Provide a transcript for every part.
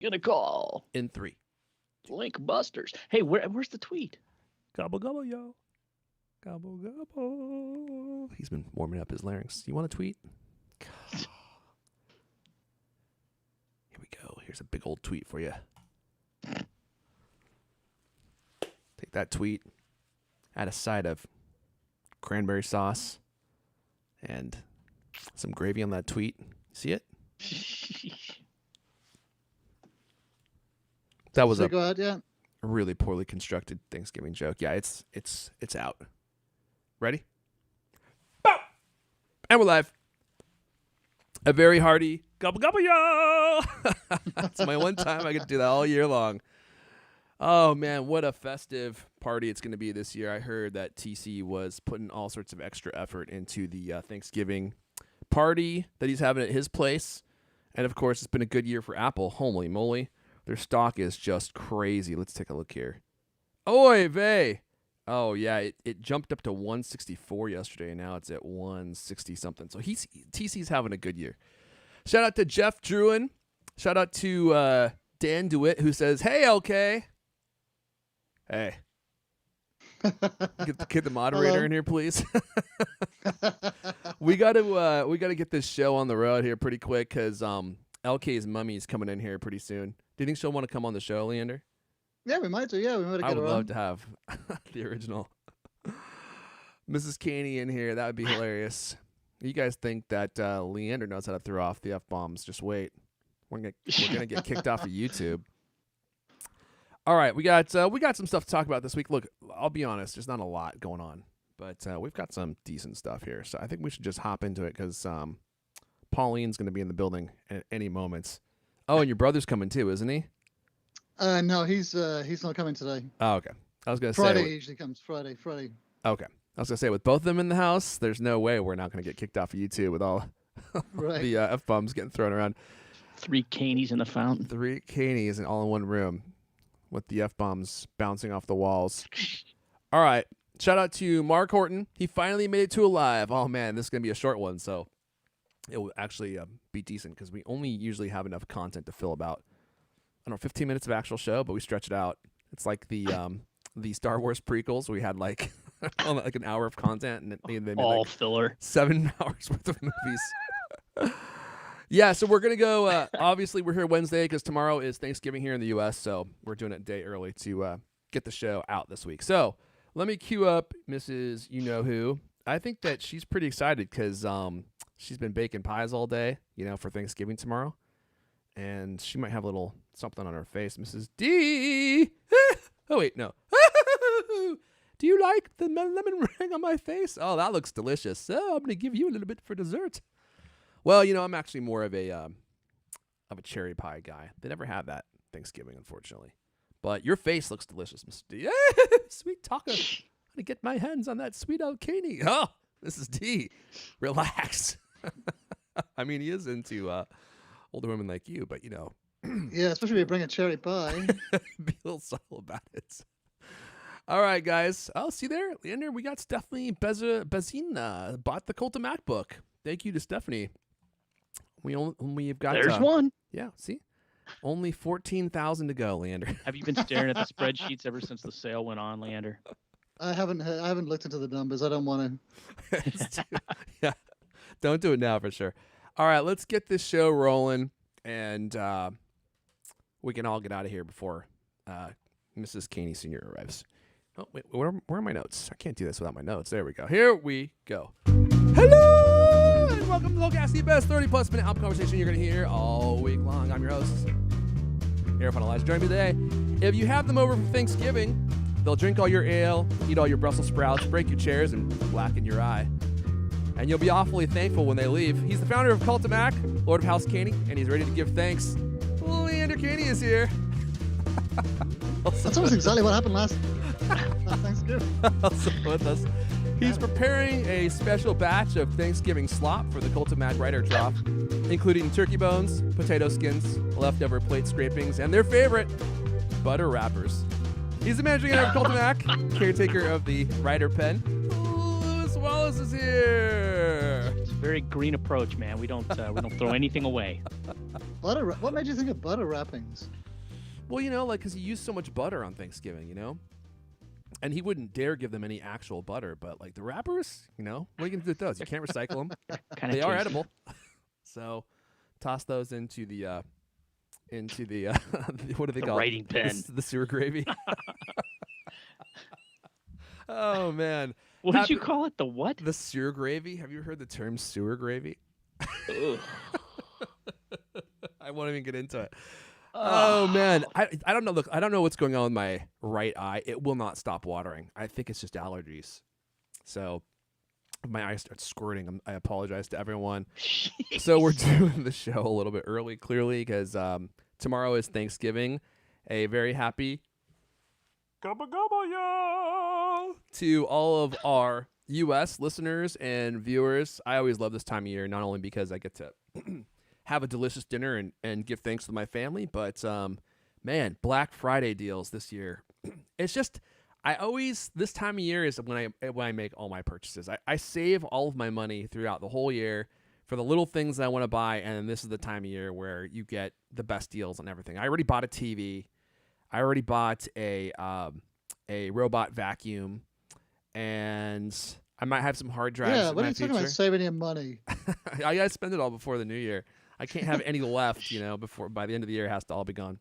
Gonna call. In 3. Link busters. Hey, where's the tweet? Gobble, gobble, yo. Gobble, gobble. He's been warming up his larynx. You want a tweet? Here we go. Here's a big old tweet for you. Take that tweet. Add a side of cranberry sauce and some gravy on that tweet. See it? That was a really poorly constructed Thanksgiving joke. Yeah, it's out. Ready? Bow! And we're live. A very hearty gobble gobble yo. It's my one time I get to do that all year long. Oh man, what a festive party it's going to be this year. I heard that TC was putting all sorts of extra effort into the Thanksgiving party that he's having at his place. And of course, it's been a good year for Apple. Holy moly. Their stock is just crazy. Let's take a look here. Oy vey. Oh, yeah, it jumped up to 164 yesterday, and now it's at 160 something. So TC's having a good year. Shout out to Jeff Druin. Shout out to Dan DeWitt, who says, "Hey, LK." Hey. Get the moderator Hello. in here, please. We gotta get this show on the road here pretty quick because LK's mummy's coming in here pretty soon. Do you think she'll want to come on the show, Leander? Yeah, we might do. Yeah, we might get I would her love on. to have the original Mrs. Caney in here. That would be hilarious. You guys think that Leander knows how to throw off the F-bombs? Just wait. We're gonna get kicked off of YouTube. All right, we got some stuff to talk about this week. Look, I'll be honest, there's not a lot going on, but we've got some decent stuff here. So I think we should just hop into it because Pauline's going to be in the building at any moment. Oh, and your brother's coming too, isn't he? No, he's not coming today. Oh, okay. I was going to say Friday usually comes. Friday. Okay. I was going to say, with both of them in the house, there's no way we're not going to get kicked off of YouTube with all Right. the F-bombs getting thrown around. 3 Caneys in the fountain. 3 Caneys all in one room with the F-bombs bouncing off the walls. All right. Shout out to Mark Horton. He finally made it to a live. Oh, man, this is going to be a short one, so it will actually be decent because we only usually have enough content to fill about, 15 minutes of actual show, but we stretch it out. It's like the Star Wars prequels. We had like an hour of content, and they made All like filler. 7 hours worth of movies. Yeah, so we're going to go, obviously we're here Wednesday because tomorrow is Thanksgiving here in the U.S., so we're doing it a day early to get the show out this week. So let me cue up Mrs. You-Know-Who. I think that she's pretty excited because she's been baking pies all day, for Thanksgiving tomorrow. And she might have a little something on her face. Mrs. D. Oh, wait, no. Do you like the lemon ring on my face? Oh, that looks delicious. So I'm going to give you a little bit for dessert. Well, I'm actually more of a cherry pie guy. They never have that Thanksgiving, unfortunately. But your face looks delicious, Mrs. D. Sweet taco. I'm going to get my hands on that sweet alcani. Oh, Mrs. D. Relax. I mean, he is into older women like you, but Yeah, especially if you bring a cherry pie. be a little subtle about it. All right, guys. Oh, see there, Leander. We got Stephanie Bezina bought the Cult of MacBook. Thank you to Stephanie. We've got. There's one. Yeah. See, only 14,000 to go, Leander. Have you been staring at the spreadsheets ever since the sale went on, Leander? I haven't looked into the numbers. I don't want to. Yeah. Don't do it now for sure. All right, let's get this show rolling, and we can all get out of here before Mrs. Caney Sr. arrives. Oh, wait, where are my notes? I can't do this without my notes. There we go. Here we go. Hello, and welcome to CultCast, the best 30-plus minute album conversation you're going to hear all week long. I'm your host, Aaron Elijah. Join me today. If you have them over for Thanksgiving, they'll drink all your ale, eat all your Brussels sprouts, break your chairs, and blacken your eye. And you'll be awfully thankful when they leave. He's the founder of Cult of Mac, Lord of House Caney, and he's ready to give thanks. Leander Caney is here. That's almost exactly what happened last Thanksgiving. Also with us, he's preparing a special batch of Thanksgiving slop for the Cult of Mac Writer Trough, including turkey bones, potato skins, leftover plate scrapings, and their favorite, butter wrappers. He's the managing editor of Cult of Mac, caretaker of the Writer Pen. Wallace is here. It's a very green approach, man. We don't throw anything away. Butter. What made you think of butter wrappings? Well, like, because he used so much butter on Thanksgiving, and he wouldn't dare give them any actual butter, but like the wrappers, what are you gonna do with those? You can't recycle them. They are edible, so toss those into the what do they call writing pen, the sewer gravy. Oh man, what did you call it? The what? The sewer gravy. Have you heard the term sewer gravy? I won't even get into it. Oh man, I don't know. Look, I don't know what's going on with my right eye. It will not stop watering. I think it's just allergies. So if my eye starts squirting, I apologize to everyone. Jeez. So we're doing the show a little bit early, clearly, because tomorrow is Thanksgiving. A very happy gobba gobba y'all to all of our U.S. listeners and viewers. I always love this time of year, not only because I get to have a delicious dinner and give thanks to my family, but man, Black Friday deals this year. It's just this time of year is when I make all my purchases. I save all of my money throughout the whole year for the little things that I want to buy, and this is the time of year where you get the best deals on everything. I already bought a TV. I already bought a robot vacuum, and I might have some hard drives. Yeah, in what my are you talking future. about saving your money? I gotta spend it all before the new year. I can't have any left, before by the end of the year it has to all be gone.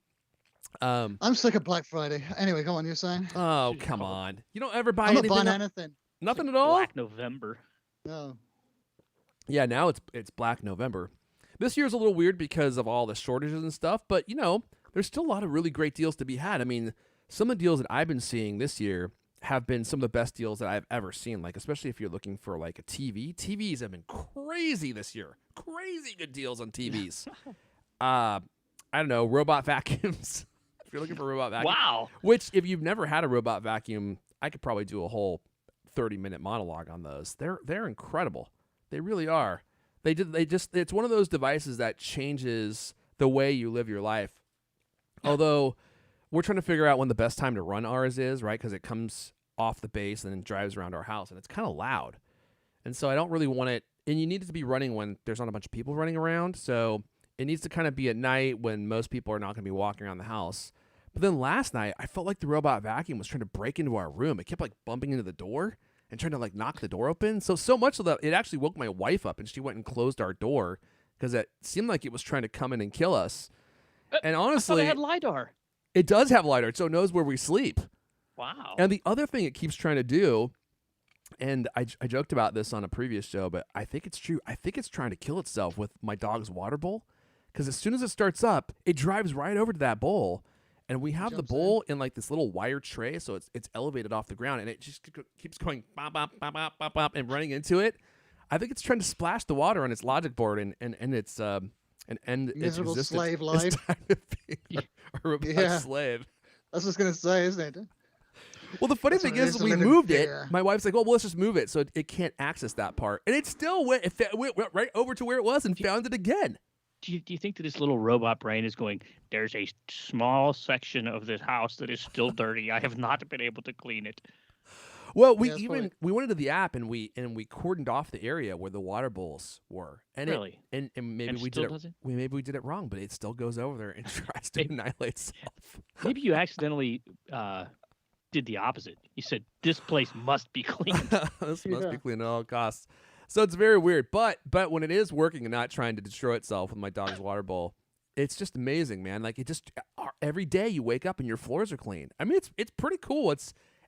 I'm sick of Black Friday. Anyway, go on. You're saying? Oh, come on. You don't ever buy I'm not anything. buying anything. Nothing at all? Black November. No. Yeah, now it's Black November. This year's a little weird because of all the shortages and stuff, but there's still a lot of really great deals to be had. I mean, some of the deals that I've been seeing this year have been some of the best deals that I've ever seen, like especially if you're looking for like a TV. TVs have been crazy this year. Crazy good deals on TVs. I don't know, robot vacuums. If you're looking for a robot vacuum. Wow. Which, if you've never had a robot vacuum, I could probably do a whole 30-minute monologue on those. They're incredible. They really are. It's one of those devices that changes the way you live your life. Although we're trying to figure out when the best time to run ours is, right? Because it comes off the base and then drives around our house, and it's kind of loud. And so I don't really want it. And you need it to be running when there's not a bunch of people running around. So it needs to kind of be at night when most people are not going to be walking around the house. But then last night, I felt like the robot vacuum was trying to break into our room. It kept like bumping into the door and trying to like knock the door open. So much so that it actually woke my wife up, and she went and closed our door because it seemed like it was trying to come in and kill us. And honestly, I thought it had LiDAR. It does have LiDAR, so it knows where we sleep. Wow. And the other thing it keeps trying to do, and I joked about this on a previous show, but I think it's true. I think it's trying to kill itself with my dog's water bowl, because as soon as it starts up, it drives right over to that bowl, and we have the bowl in like this little wire tray, so it's elevated off the ground, and it just keeps going bop, bop, bop, bop, bop, bop, and running into it. I think it's trying to splash the water on its logic board and its miserable its slave life. life. It's time to be a robot slave. That's what I was gonna say, isn't it? Well, the funny thing is, we moved it. My wife's like, "Oh, well, let's just move it so it can't access that part," and it still went right over to where it was and found it again. Do you think that this little robot brain is going, there's a small section of this house that is still dirty. I have not been able to clean it. Well, we went into the app and we cordoned off the area where the water bowls were. And really? And maybe we did it wrong, but it still goes over there and tries to annihilate itself. Maybe you accidentally did the opposite. You said, this place must be cleaned. This must be cleaned at all costs. So it's very weird. But when it is working and not trying to destroy itself with my dog's water bowl, it's just amazing, man. Like, it just every day you wake up and your floors are clean. I mean, it's pretty cool.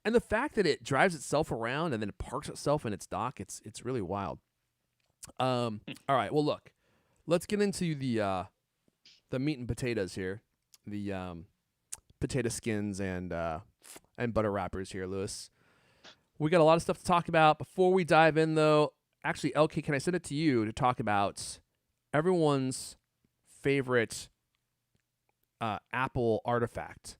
And the fact that it drives itself around and then it parks itself in its dock, it's really wild. All right, well, look, let's get into the meat and potatoes here, the potato skins and butter wrappers here, Lewis. We got a lot of stuff to talk about. Before we dive in, though, actually, LK, can I send it to you to talk about everyone's favorite Apple artifact?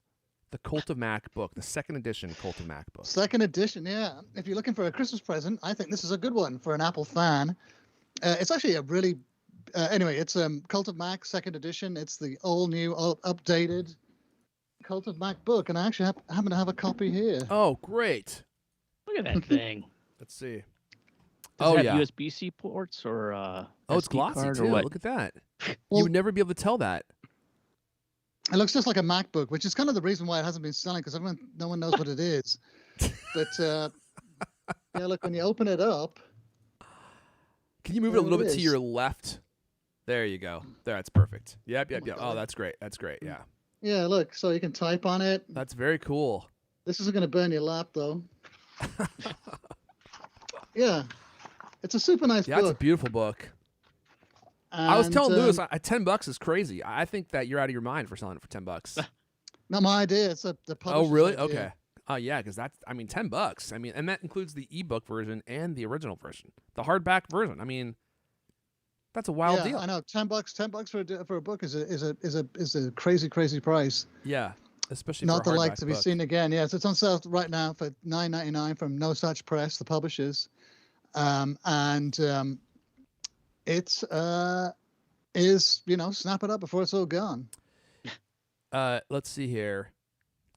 The Cult of Mac book, the second edition Cult of Mac book. Second edition, yeah. If you're looking for a Christmas present, I think this is a good one for an Apple fan. It's actually a really, anyway, it's Cult of Mac second edition. It's the all new, all updated Cult of Mac book, and I actually happen to have a copy here. Oh, great! Look at that thing. Let's see. Does it have USB-C ports or it's SD glossy card too. or what? Look at that. You Well, would never be able to tell that. it looks just like a MacBook, which is kind of the reason why it hasn't been selling because no one knows what it is. But yeah, look, when you open it up, Can you move it a there little it bit to is. your left? There you go. There, that's perfect. Yep. my Oh, God. that's great. That's great. Yeah. Yeah, look, so you can type on it. That's very cool. This isn't going to burn your lap, though. Yeah, it's a super nice Yeah, it's a book. beautiful book. I was telling And, Lewis, $10 is crazy. I think that you're out of your mind for selling it for $10. not my idea. It's the Oh, publisher's really? idea. Okay. Oh, yeah, because that's, I mean, $10. I mean, and that includes the ebook version and the original version, the hardback version. I mean, that's a wild Yeah, deal. I know. $10 for a book is a crazy price. Yeah, especially Not for a the hardback like to be book. seen again. Yes, it's on sale right now for $9.99 from No Such Press, the publishers, and it's snap it up before it's all gone. Let's see here.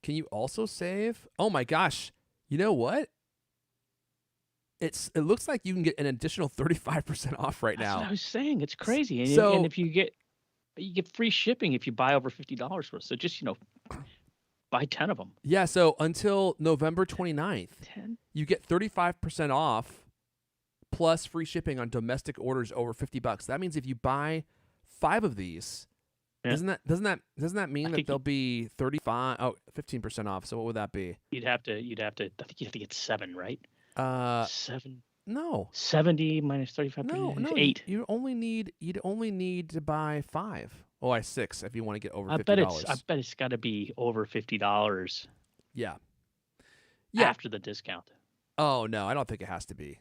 Can you also save? Oh my gosh! You know what? It looks like you can get an additional 35% off right That's now. what I was saying. It's crazy. And, So- and if you get free shipping if you buy over $50 worth. So just buy 10 of them. Yeah, so until November 29th, 10. you get 35% off plus free shipping on domestic orders over $50. That means if you buy 5 of these, Yeah. doesn't that mean I that think they'll be 15% off? So what would that be? You'd have to. I think you have to get 7, right? 7. No. 70 minus 35. No, it's no, 8. you'd only need to buy 5. Oh, 6 if you want to get over $50. I bet it's got to be over $50 Yeah. after the discount. Oh no, I don't think it has to be.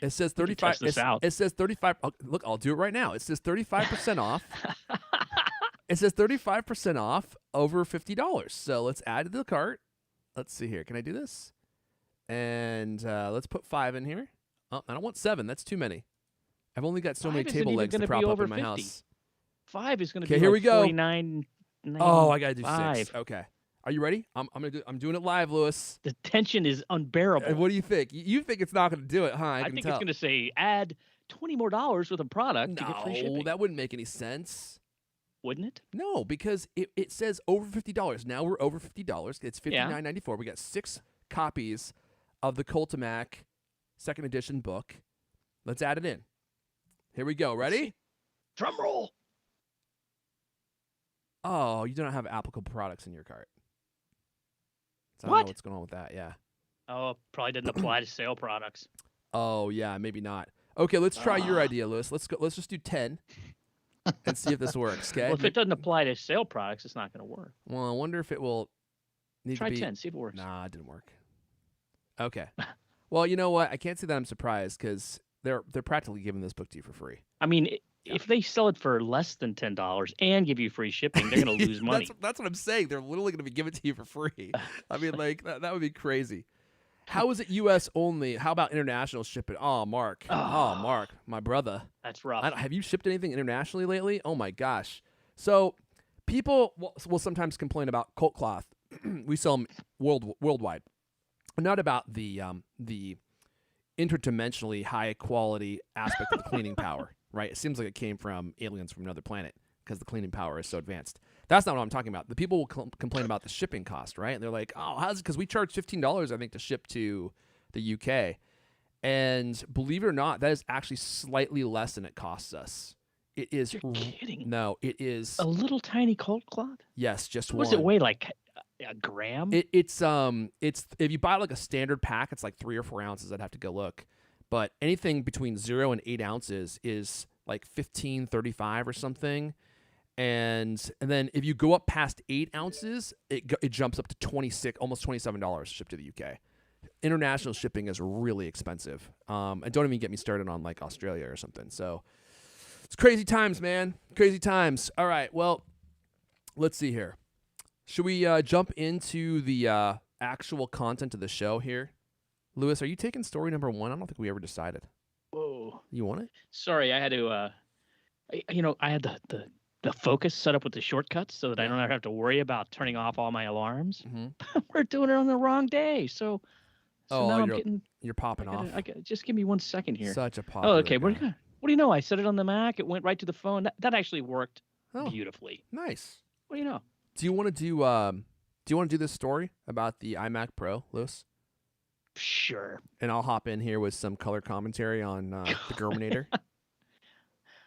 It says We can 35. test this out. It says 35. Look, I'll do it right now. It says 35% off. It says 35% off over $50. So let's add to the cart. Let's see here. Can I do this? And let's put 5 in here. Oh, I don't want 7. That's too many. I've only got so many 5 isn't table even legs to gonna be prop up over in my 50. house. 5 is going to Okay, be here like we go. 49. Oh, I gotta do 6. 5. Okay. Are you ready? I'm doing it live, Lewis. The tension is unbearable. What do you think? You think it's not going to do it, huh? I can think tell. it's going to say add $20 more worth of product to get free No, shipping. that wouldn't make any sense. Wouldn't it? No, because it says over $50. Now we're over $50. It's Yeah. $59.94. We got 6 copies of the Cultimac 2nd edition book. Let's add it in. Here we go. Ready? Drum roll. Oh, you don't have applicable products in your cart. So I don't What? know what's going on with that. Yeah. Oh, probably didn't apply to sale products. Oh, yeah, maybe not. Okay, let's try your Ah. idea, Lewis. Let's go. Let's just do 10 and see if this works. Okay. Well, if it doesn't apply to sale products, it's not going to work. Well, I wonder if it will need Try to be 10, see if it works. Nah, it didn't work. Okay. Well, you know what? I can't say that I'm surprised because they're practically giving this book to you for free. I mean, if they sell it for less than $10 and give you free shipping, they're going to lose money. That's what I'm saying. They're literally going to be giving it to you for free. I mean, like that would be crazy. How is it U.S. only? How about international shipping? Oh, Mark. Oh, Mark, my brother. That's rough. Have you shipped anything internationally lately? Oh my gosh. So people will sometimes complain about Cult Cloth. We sell them worldwide. Not about the interdimensionally high quality aspect of the cleaning power, right? It seems like it came from aliens from another planet because the cleaning power is so advanced. That's not what I'm talking about. The people will complain about the shipping cost, right? And they're like, oh, how's it? Because we charge $15, I think, to ship to the UK. And believe it or not, that is actually slightly less than it costs us. It is. You're kidding. No, it is. A little tiny cold cloth? Yes, just What one. does it weigh, like a gram? It's if you buy like a standard pack, it's like 3 or 4 ounces. I'd have to go look, but anything between 0 and 8 ounces is like $15.35 or something, and then if you go up past 8 ounces, it jumps up to almost $27 shipped to the UK. International shipping is really expensive, and don't even get me started on like Australia or something. So it's crazy times, man. Crazy times. All right, well, let's see here. Should we jump into the actual content of the show here? Lewis, are you taking story number 1? I don't think we ever decided. Whoa. You want it? Sorry, I had to, I had the focus set up with the shortcuts so that I don't ever have to worry about turning off all my alarms. Mm-hmm. We're doing it on the wrong day. So now I'm getting, You're popping off. just give me 1 second here. Such a pop. Oh, okay. We're good. What do you know? I set it on the Mac. It went right to the phone. That actually worked Oh, beautifully. nice. What do you know? Do you want to do this story about the iMac Pro, Lewis? Sure. And I'll hop in here with some color commentary on the Gurmanator.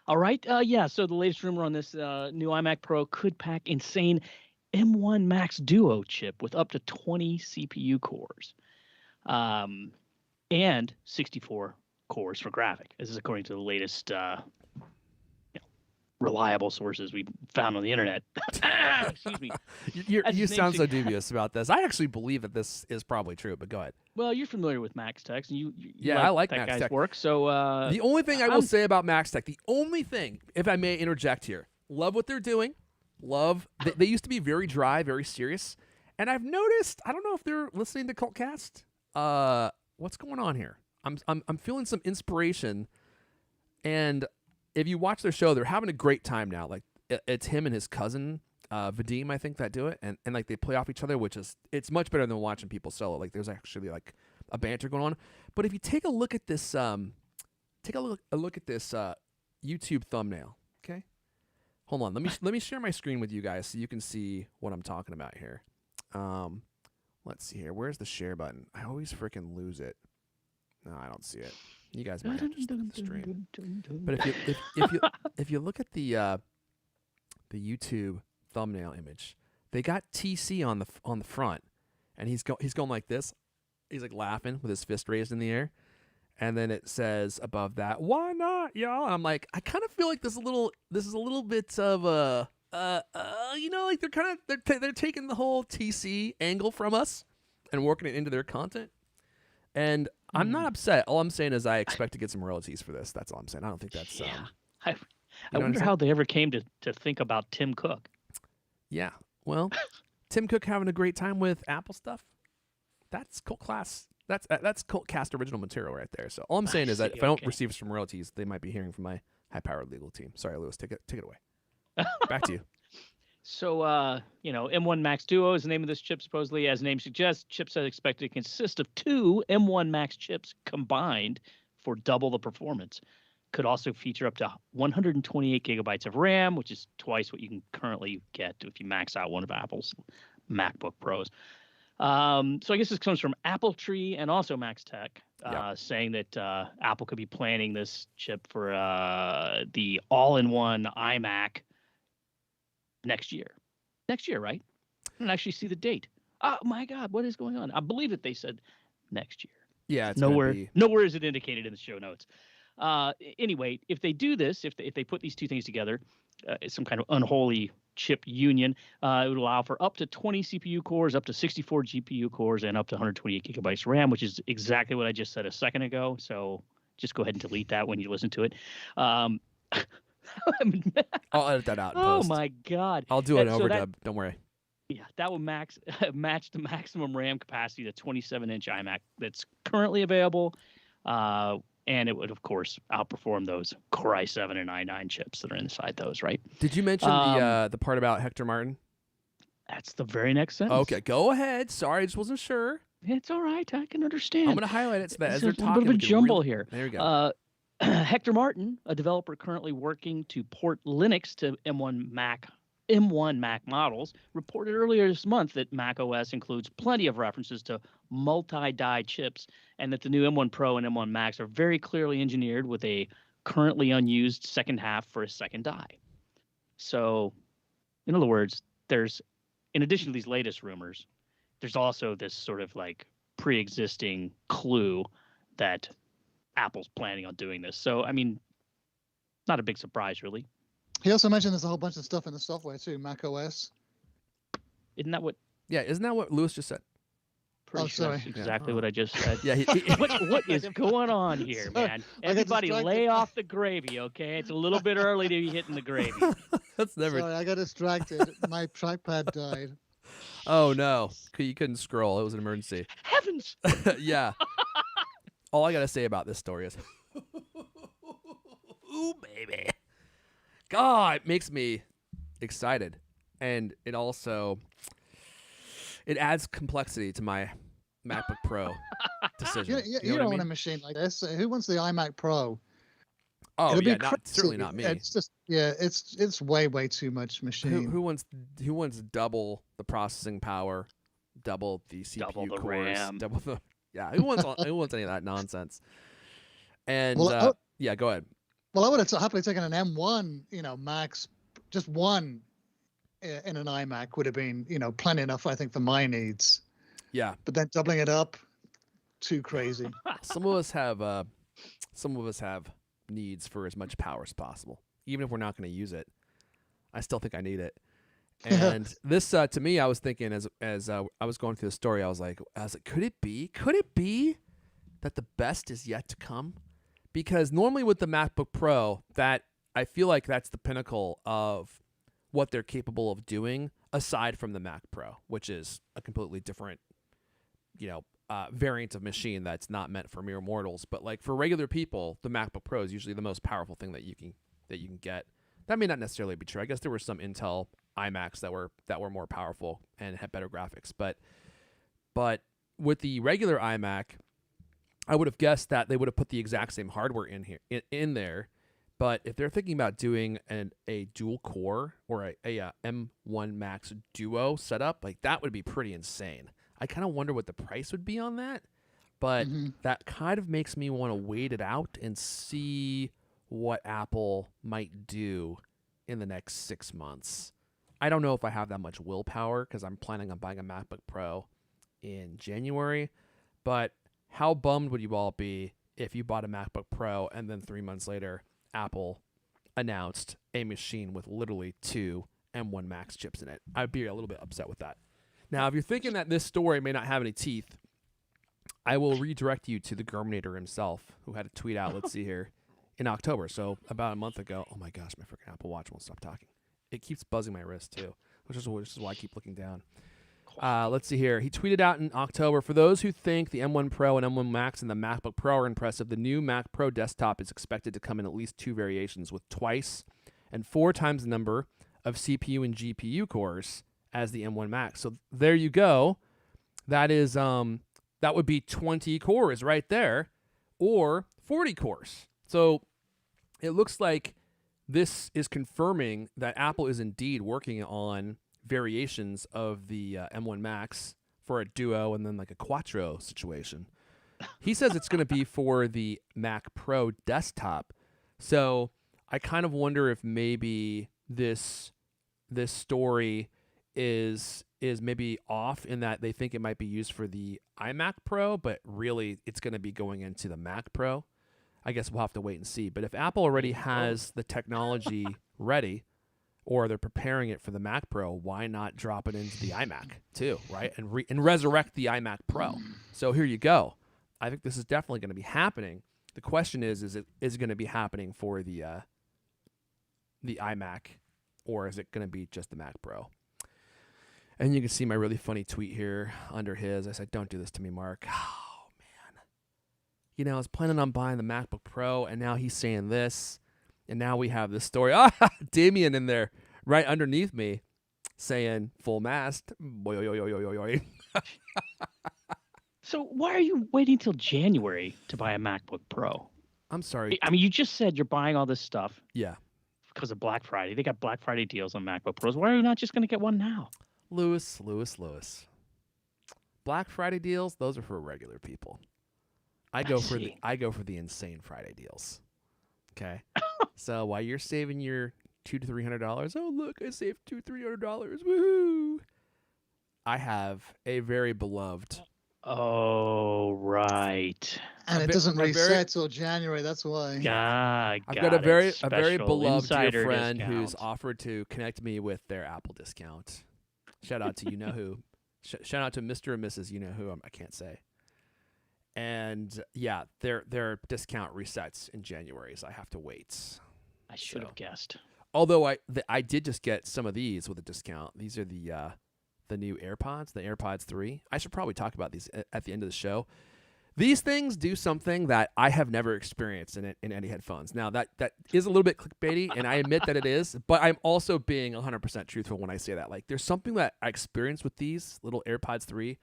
All right. Yeah. So the latest rumor on this new iMac Pro could pack insane M1 Max Duo chip with up to 20 CPU cores, and 64 cores for graphic. This is according to the latest reliable sources we found on the internet. Excuse me. You sound so dubious about this. I actually believe that this is probably true, but go ahead. Well, you're familiar with Max Tech, and you I like that Max guy's Tech. work. So the only thing I will say about Max Tech, the only thing, if I may interject here, love what they're doing. They used to be very dry, very serious, and I've noticed. I don't know if they're listening to CultCast. What's going on here? I'm feeling some inspiration, and if you watch their show, they're having a great time now. Like it's him and his cousin Vadim, I think, that do it, and like they play off each other, which is it's much better than watching people solo. Like there's actually like a banter going on. But if you take a look at this, look at this YouTube thumbnail. Okay, hold on. Let me share my screen with you guys so you can see what I'm talking about here. Let's see here. Where's the share button? I always freaking lose it. No, I don't see it. You guys might have just look at the stream. But if you look at the YouTube thumbnail image, they got TC on the front, and he's going like this. He's like laughing with his fist raised in the air, and then it says above that, "Why not, y'all?" And I'm like, I kind of feel like this is a little bit of a like they're taking the whole TC angle from us and working it into their content. And I'm not upset. All I'm saying is I expect to get some royalties for this. That's all I'm saying. I don't think that's I wonder how they ever came to think about Tim Cook. Yeah. Well, Tim Cook having a great time with Apple stuff. That's CultCast. That's CultCast original material right there. So all I'm saying is that if I don't receive some royalties, they might be hearing from my high-powered legal team. Sorry, Lewis, take it away. Back to you. So, M1 Max Duo is the name of this chip, supposedly. As the name suggests, chipset expected to consist of 2 M1 Max chips combined for double the performance. Could also feature up to 128 gigabytes of RAM, which is twice what you can currently get if you max out one of Apple's MacBook Pros. So I guess this comes from Apple Tree and also Max Tech, saying that Apple could be planning this chip for the all-in-one iMac next year. Next year, right? I don't actually see the date. Oh my God, what is going on? I believe that they said next year. Yeah, it's nowhere is it indicated in the show notes. Anyway, if they do this, if they put these two things together, some kind of unholy chip union, it would allow for up to 20 CPU cores, up to 64 GPU cores, and up to 128 gigabytes RAM, which is exactly what I just said a second ago. So just go ahead and delete that when you listen to it. I'll edit that out. Oh my God! I'll do an overdub. Don't worry. Yeah, that will match the maximum RAM capacity, the 27-inch iMac that's currently available. And it would, of course, outperform those Core i7 and i9 chips that are inside those, right? Did you mention the part about Hector Martin? That's the very next sentence. Okay, go ahead. Sorry, I just wasn't sure. It's all right. I can understand. I'm going to highlight it so that as they're talking, a little bit of jumble here. There we go. Hector Martin, a developer currently working to port Linux to M1 Mac models, reported earlier this month that macOS includes plenty of references to multi-die chips, and that the new M1 Pro and M1 Max are very clearly engineered with a currently unused second half for a second die. So, in other words, there's, in addition to these latest rumors, there's also this sort of like pre-existing clue that Apple's planning on doing this. So, I mean, not a big surprise, really. He also mentioned there's a whole bunch of stuff in the software too, Mac OS. Isn't that what Lewis just said? Pretty sure that's exactly what I just said. Yeah. What is going on here, man? Everybody lay off the gravy, okay? It's a little bit early to be hitting the gravy. That's never. Sorry, I got distracted. My trackpad died. Oh no, you couldn't scroll. It was an emergency. Heavens! Yeah. All I gotta say about this story is, ooh baby, God, it makes me excited, and it also adds complexity to my MacBook Pro decision. You don't want a machine like this. Who wants the iMac Pro? Oh It'll yeah, be certainly crazy. not me. It's just it's way too much machine. Who wants double the processing power, double the CPU Double the cores, RAM. double the who wants any of that nonsense? And Well, yeah, go ahead. Well, I would have happily taken an M1, Max, just one in an iMac would have been, plenty enough, I think, for my needs. Yeah. But then doubling it up, too crazy. Some of us have needs for as much power as possible, even if we're not going to use it. I still think I need it. And this, to me, I was thinking as I was going through the story, I was like, could it be that the best is yet to come? Because normally with the MacBook Pro, that I feel like that's the pinnacle of what they're capable of doing, aside from the Mac Pro, which is a completely different, variant of machine that's not meant for mere mortals. But like for regular people, the MacBook Pro is usually the most powerful thing that you can get. That may not necessarily be true. I guess there were some Intel iMacs that were more powerful and had better graphics, but with the regular iMac, I would have guessed that they would have put the exact same hardware in there. But if they're thinking about doing a dual core or a M1 Max Duo setup, like that would be pretty insane. I kind of wonder what the price would be on that, but that kind of makes me want to wait it out and see what Apple might do in the next 6 months. I don't know if I have that much willpower because I'm planning on buying a MacBook Pro in January, but how bummed would you all be if you bought a MacBook Pro and then 3 months later, Apple announced a machine with literally 2 M1 Max chips in it? I'd be a little bit upset with that. Now, if you're thinking that this story may not have any teeth, I will redirect you to the Gurmanator himself, who had a tweet out, let's see here, in October, so about a month ago. Oh my gosh, my freaking Apple Watch won't stop talking. It keeps buzzing my wrist too, which is why I keep looking down. Let's see here. He tweeted out in October, for those who think the M1 Pro and M1 Max and the MacBook Pro are impressive, the new Mac Pro desktop is expected to come in at least 2 variations with twice and 4 times the number of CPU and GPU cores as the M1 Max. So there you go. That is that would be 20 cores right there, or 40 cores. So it looks like this is confirming that Apple is indeed working on variations of the M1 Max for a Duo and then like a Quattro situation. He says it's going to be for the Mac Pro desktop. So I kind of wonder if maybe this story is maybe off in that they think it might be used for the iMac Pro, but really it's going to be going into the Mac Pro. I guess we'll have to wait and see. But if Apple already has the technology ready, or they're preparing it for the Mac Pro, why not drop it into the iMac too, right? And resurrect the iMac Pro. So here you go. I think this is definitely going to be happening. The question is it going to be happening for the iMac, or is it going to be just the Mac Pro? And you can see my really funny tweet here under his. I said, "Don't do this to me, Mark." Oh man, I was planning on buying the MacBook Pro, and now he's saying this. And now we have this story. Damien in there right underneath me saying full mast. So why are you waiting till January to buy a MacBook Pro? I'm sorry. I mean, you just said you're buying all this stuff. Yeah. Because of Black Friday. They got Black Friday deals on MacBook Pros. Why are you not just going to get one now? Lewis. Black Friday deals, those are for regular people. I go for the insane Friday deals. Okay. So while you're saving your $200 to $300, oh look, I saved $200 $300. Woohoo! I have a very beloved. Oh right. And it doesn't reset till January. That's why. I've got a very beloved dear friend discount. who's offered to connect me with their Apple discount. Shout out to you know who. Shout out to Mr. and Mrs. You know who. I can't say. And yeah, their discount resets in January, so I have to wait. I should have guessed. Although I did just get some of these with a discount. These are the new AirPods, the AirPods 3. I should probably talk about these at the end of the show. These things do something that I have never experienced in any headphones. Now, that is a little bit clickbaity, and I admit that it is, but I'm also being 100% truthful when I say that. Like, there's something that I experienced with these little AirPods 3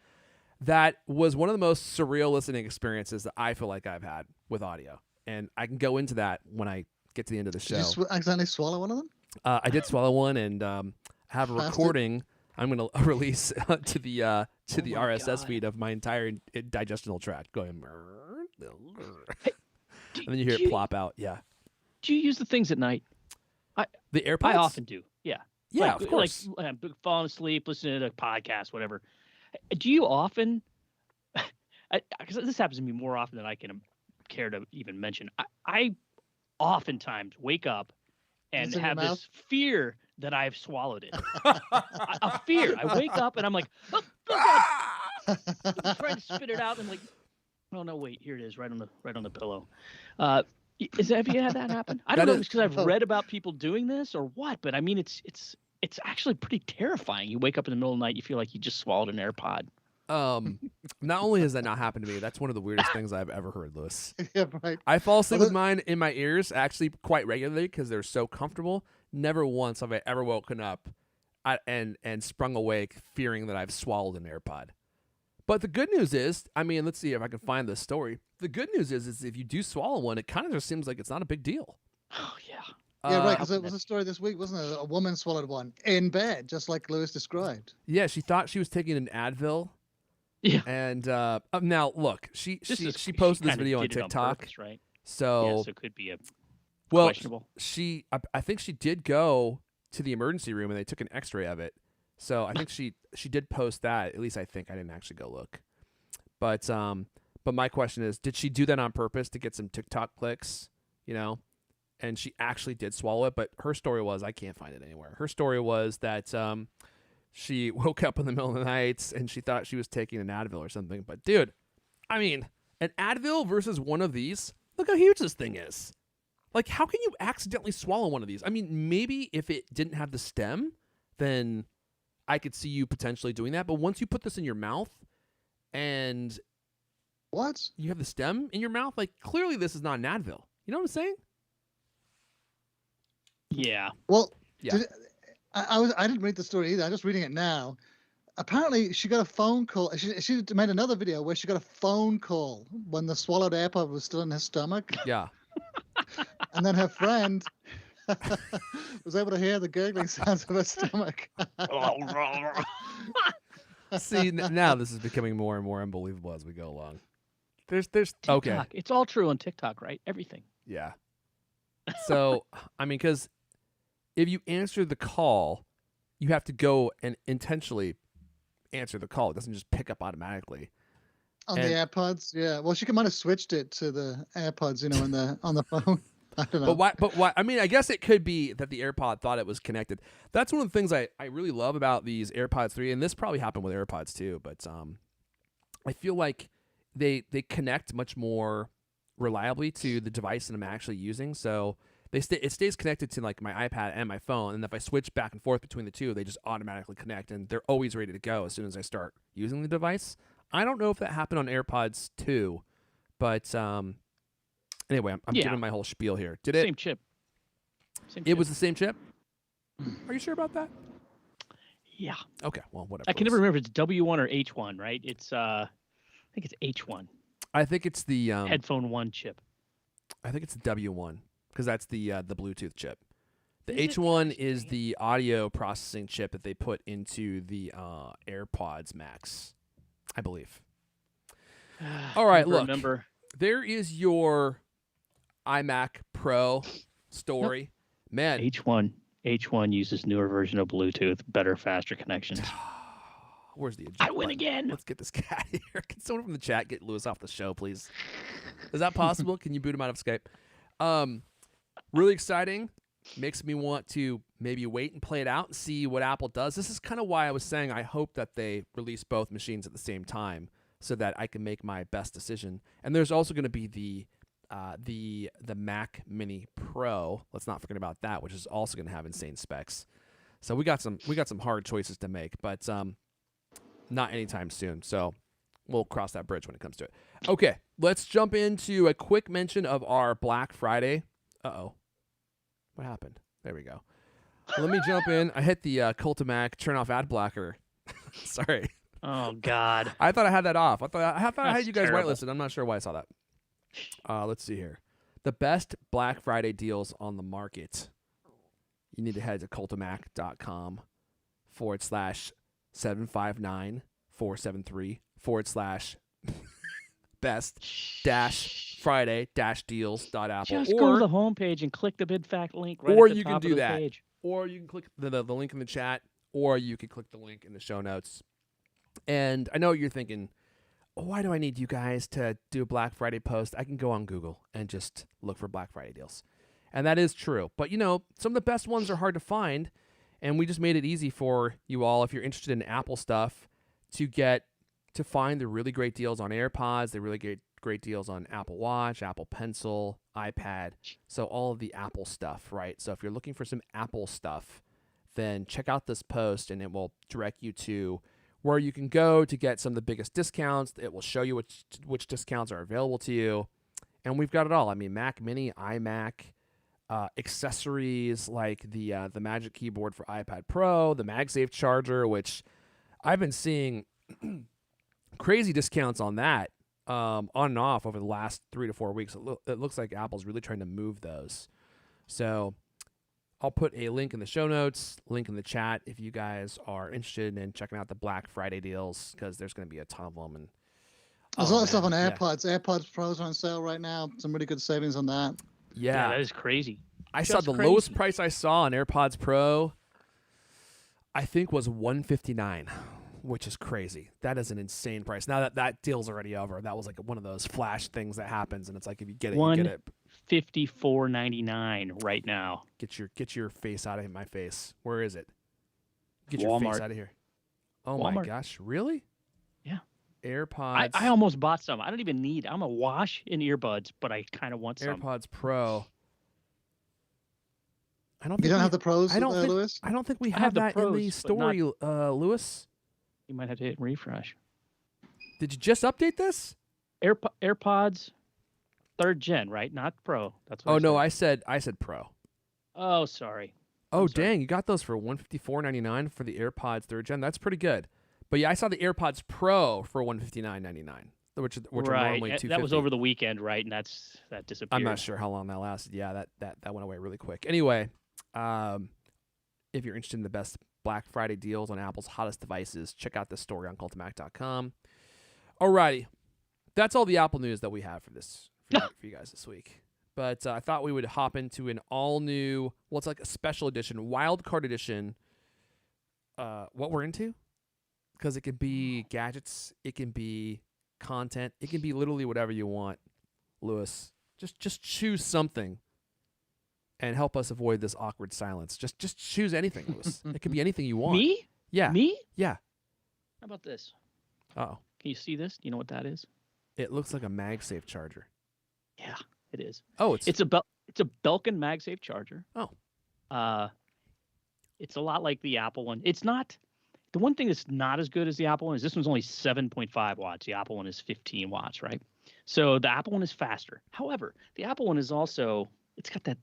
that was one of the most surreal listening experiences that I feel like I've had with audio. And I can go into that when I get to the end of the show. Did you accidentally swallow one of them? I did swallow one, and have a recording. I'm going to release to the RSS feed of my entire digestional tract going. And then you hear it plop out. Yeah. Do you use the things at night? The AirPods? I often do. Yeah. Yeah, of course. Like falling asleep, listening to a podcast, whatever. Do you often? Because this happens to me more often than I can care to even mention. I oftentimes wake up and have this fear that I've swallowed it. A fear. I wake up and I'm like, oh God. I'm trying to spit it out and I'm like, oh no, wait, here it is, right on the pillow. Have you had that happen? I don't know if it's because I've read about people doing this or what, but I mean, it's actually pretty terrifying. You wake up in the middle of the night, you feel like you just swallowed an AirPod. Not only has that not happened to me, that's one of the weirdest things I've ever heard, Lewis. Yeah, right. I fall asleep with mine in my ears actually quite regularly because they're so comfortable. Never once have I ever woken up and sprung awake fearing that I've swallowed an AirPod. But the good news is, I mean, let's see if I can find this story. The good news is if you do swallow one, it kind of just seems like it's not a big deal. Oh, yeah. Yeah, right, because it was a story this week, wasn't it? A woman swallowed one in bed, just like Lewis described. Yeah, she thought she was taking an Advil. Yeah. And now, look, she posted this video on TikTok. On purpose, right? So it could be Well, questionable. I think she did go to the emergency room and they took an X-ray of it. So I think she did post that. At least I think. I didn't actually go look. But my question is, did she do that on purpose to get some TikTok clicks? You know, and she actually did swallow it. But her story was, I can't find it anywhere. Her story was that she woke up in the middle of the night and she thought she was taking an Advil or something. But dude, I mean, an Advil versus one of these. Look how huge this thing is. Like, how can you accidentally swallow one of these? I mean, maybe if it didn't have the stem, then I could see you potentially doing that. But once you put this in your mouth and what? You have the stem in your mouth, like, clearly this is not an Advil. You know what I'm saying? Yeah. Well, yeah. I didn't read the story either. I'm just reading it now. Apparently, she got a phone call. She made another video where she got a phone call when the swallowed AirPod was still in her stomach. Yeah. And then her friend was able to hear the gurgling sounds of her stomach. See, now this is becoming more and more unbelievable as we go along. There's TikTok. Okay. It's all true on TikTok, right? Everything. Yeah. So, I mean, because if you answer the call, you have to go and intentionally answer the call. It doesn't just pick up automatically. On the AirPods, yeah. Well, she might have switched it to the AirPods, you know, on the phone. I don't know. But why? I mean, I guess it could be that the AirPod thought it was connected. That's one of the things I really love about these AirPods 3, and this probably happened with AirPods too, but I feel like they connect much more reliably to the device that I'm actually using. So it stays connected to like my iPad and my phone, and if I switch back and forth between the two, they just automatically connect, and they're always ready to go as soon as I start using the device. I don't know if that happened on AirPods 2, but anyway, I'm giving my whole spiel here. Did it? Same chip. It was the same chip? Are you sure about that? Yeah. Okay, well, whatever. I can never remember if it's W1 or H1, right? It's I think it's H1. I think it's the headphone 1 chip. I think it's the W1 because that's the Bluetooth chip. The H1 is the audio processing chip that they put into the AirPods Max, I believe. All right, look. Remember. There is your Imac Pro story. Man. H1 uses newer version of Bluetooth, better, faster connections. Where's the eject I win button? again. Let's get this guy here. Can someone from the chat get Lewis off the show, please? Is that possible? Can you boot him out of Skype? Really exciting. Makes me want to maybe wait and play it out and see what Apple does. This is kind of why I was saying I hope that they release both machines at the same time so that I can make my best decision. And there's also going to be the Mac Mini Pro. Let's not forget about that, which is also going to have insane specs. So we got some hard choices to make, but not anytime soon. So we'll cross that bridge when it comes to it. Okay, let's jump into a quick mention of our Black Friday. Uh-oh. What happened? There we go. Let me jump in. I hit the Mac turn off ad blocker. Sorry. Oh, God. I thought I had that off. I thought I had you guys terrible. whitelisted. I'm not sure why I saw that. Let's see here. the best Black Friday deals on the market, you need to head to cultamac.com/759-473/best-friday-deals.apple. Just go to the homepage and click the bid fact link right or at the you can top do of the that. page. Or you can click the link in the chat, or you can click the link in the show notes. And I know you're thinking, why do I need you guys to do a Black Friday post? I can go on Google and just look for Black Friday deals. And that is true. But, some of the best ones are hard to find, and we just made it easy for you all, if you're interested in Apple stuff, to find the really great deals on AirPods, the really great deals on Apple Watch, Apple Pencil, iPad. So all of the Apple stuff, right? So if you're looking for some Apple stuff, then check out this post, and it will direct you to where you can go to get some of the biggest discounts. It will show you which discounts are available to you. And we've got it all. I mean, Mac Mini, iMac, accessories like the Magic Keyboard for iPad Pro, the MagSafe charger, which I've been seeing crazy discounts on that on and off over the last 3 to 4 weeks. It looks like Apple's really trying to move those. So I'll put a link in the show notes, link in the chat if you guys are interested in checking out the Black Friday deals, because there's going to be a ton of them. And there's a lot of stuff on AirPods. Yeah. AirPods Pros are on sale right now. Some really good savings on that. Yeah, that is crazy. I saw the lowest price I saw on AirPods Pro, I think, was $159, which is crazy. That is an insane price. Now that deal's already over. That was like one of those flash things that happens, and it's like if you get it, you get it. $54.99 right now. Get your face out of my face. Where is it? Get Walmart. Your face out of here. Oh Walmart. My gosh, really? Yeah. AirPods. I almost bought some. I don't even need. I'm a wash in earbuds, but I kind of want some. AirPods Pro. I don't. You don't have the Pros, Lewis? I don't think we have that in the story, Lewis. You might have to hit refresh. Did you just update this? AirPods 3rd gen, right? Not Pro. That's what I said Pro. Oh, sorry. Oh, dang, you got those for $154.99 for the AirPods 3rd gen. That's pretty good. But yeah, I saw the AirPods Pro for $159.99, which are normally $250. That was over the weekend, right? And that disappeared. I'm not sure how long that lasted. Yeah, that went away really quick. Anyway, if you're interested in the best Black Friday deals on Apple's hottest devices, check out this story on cultamac.com. Alrighty, that's all the Apple news that we have for you guys this week. But I thought we would hop into an all-new, well, it's like a special edition, wild card edition, what we're into. Because it can be gadgets, it can be content, it can be literally whatever you want, Lewis. Just choose something and help us avoid this awkward silence. Just choose anything, Lewis. It can be anything you want. Me? Yeah. Me? Yeah. How about this? Uh-oh. Can you see this? Do you know what that is? It looks like a MagSafe charger. Yeah, it is. Oh, it's a Belkin MagSafe charger. Oh. It's a lot like the Apple one. It's not. The one thing that's not as good as the Apple one is this one's only 7.5 watts. The Apple one is 15 watts, right? So the Apple one is faster. However, the Apple one is also, it's got that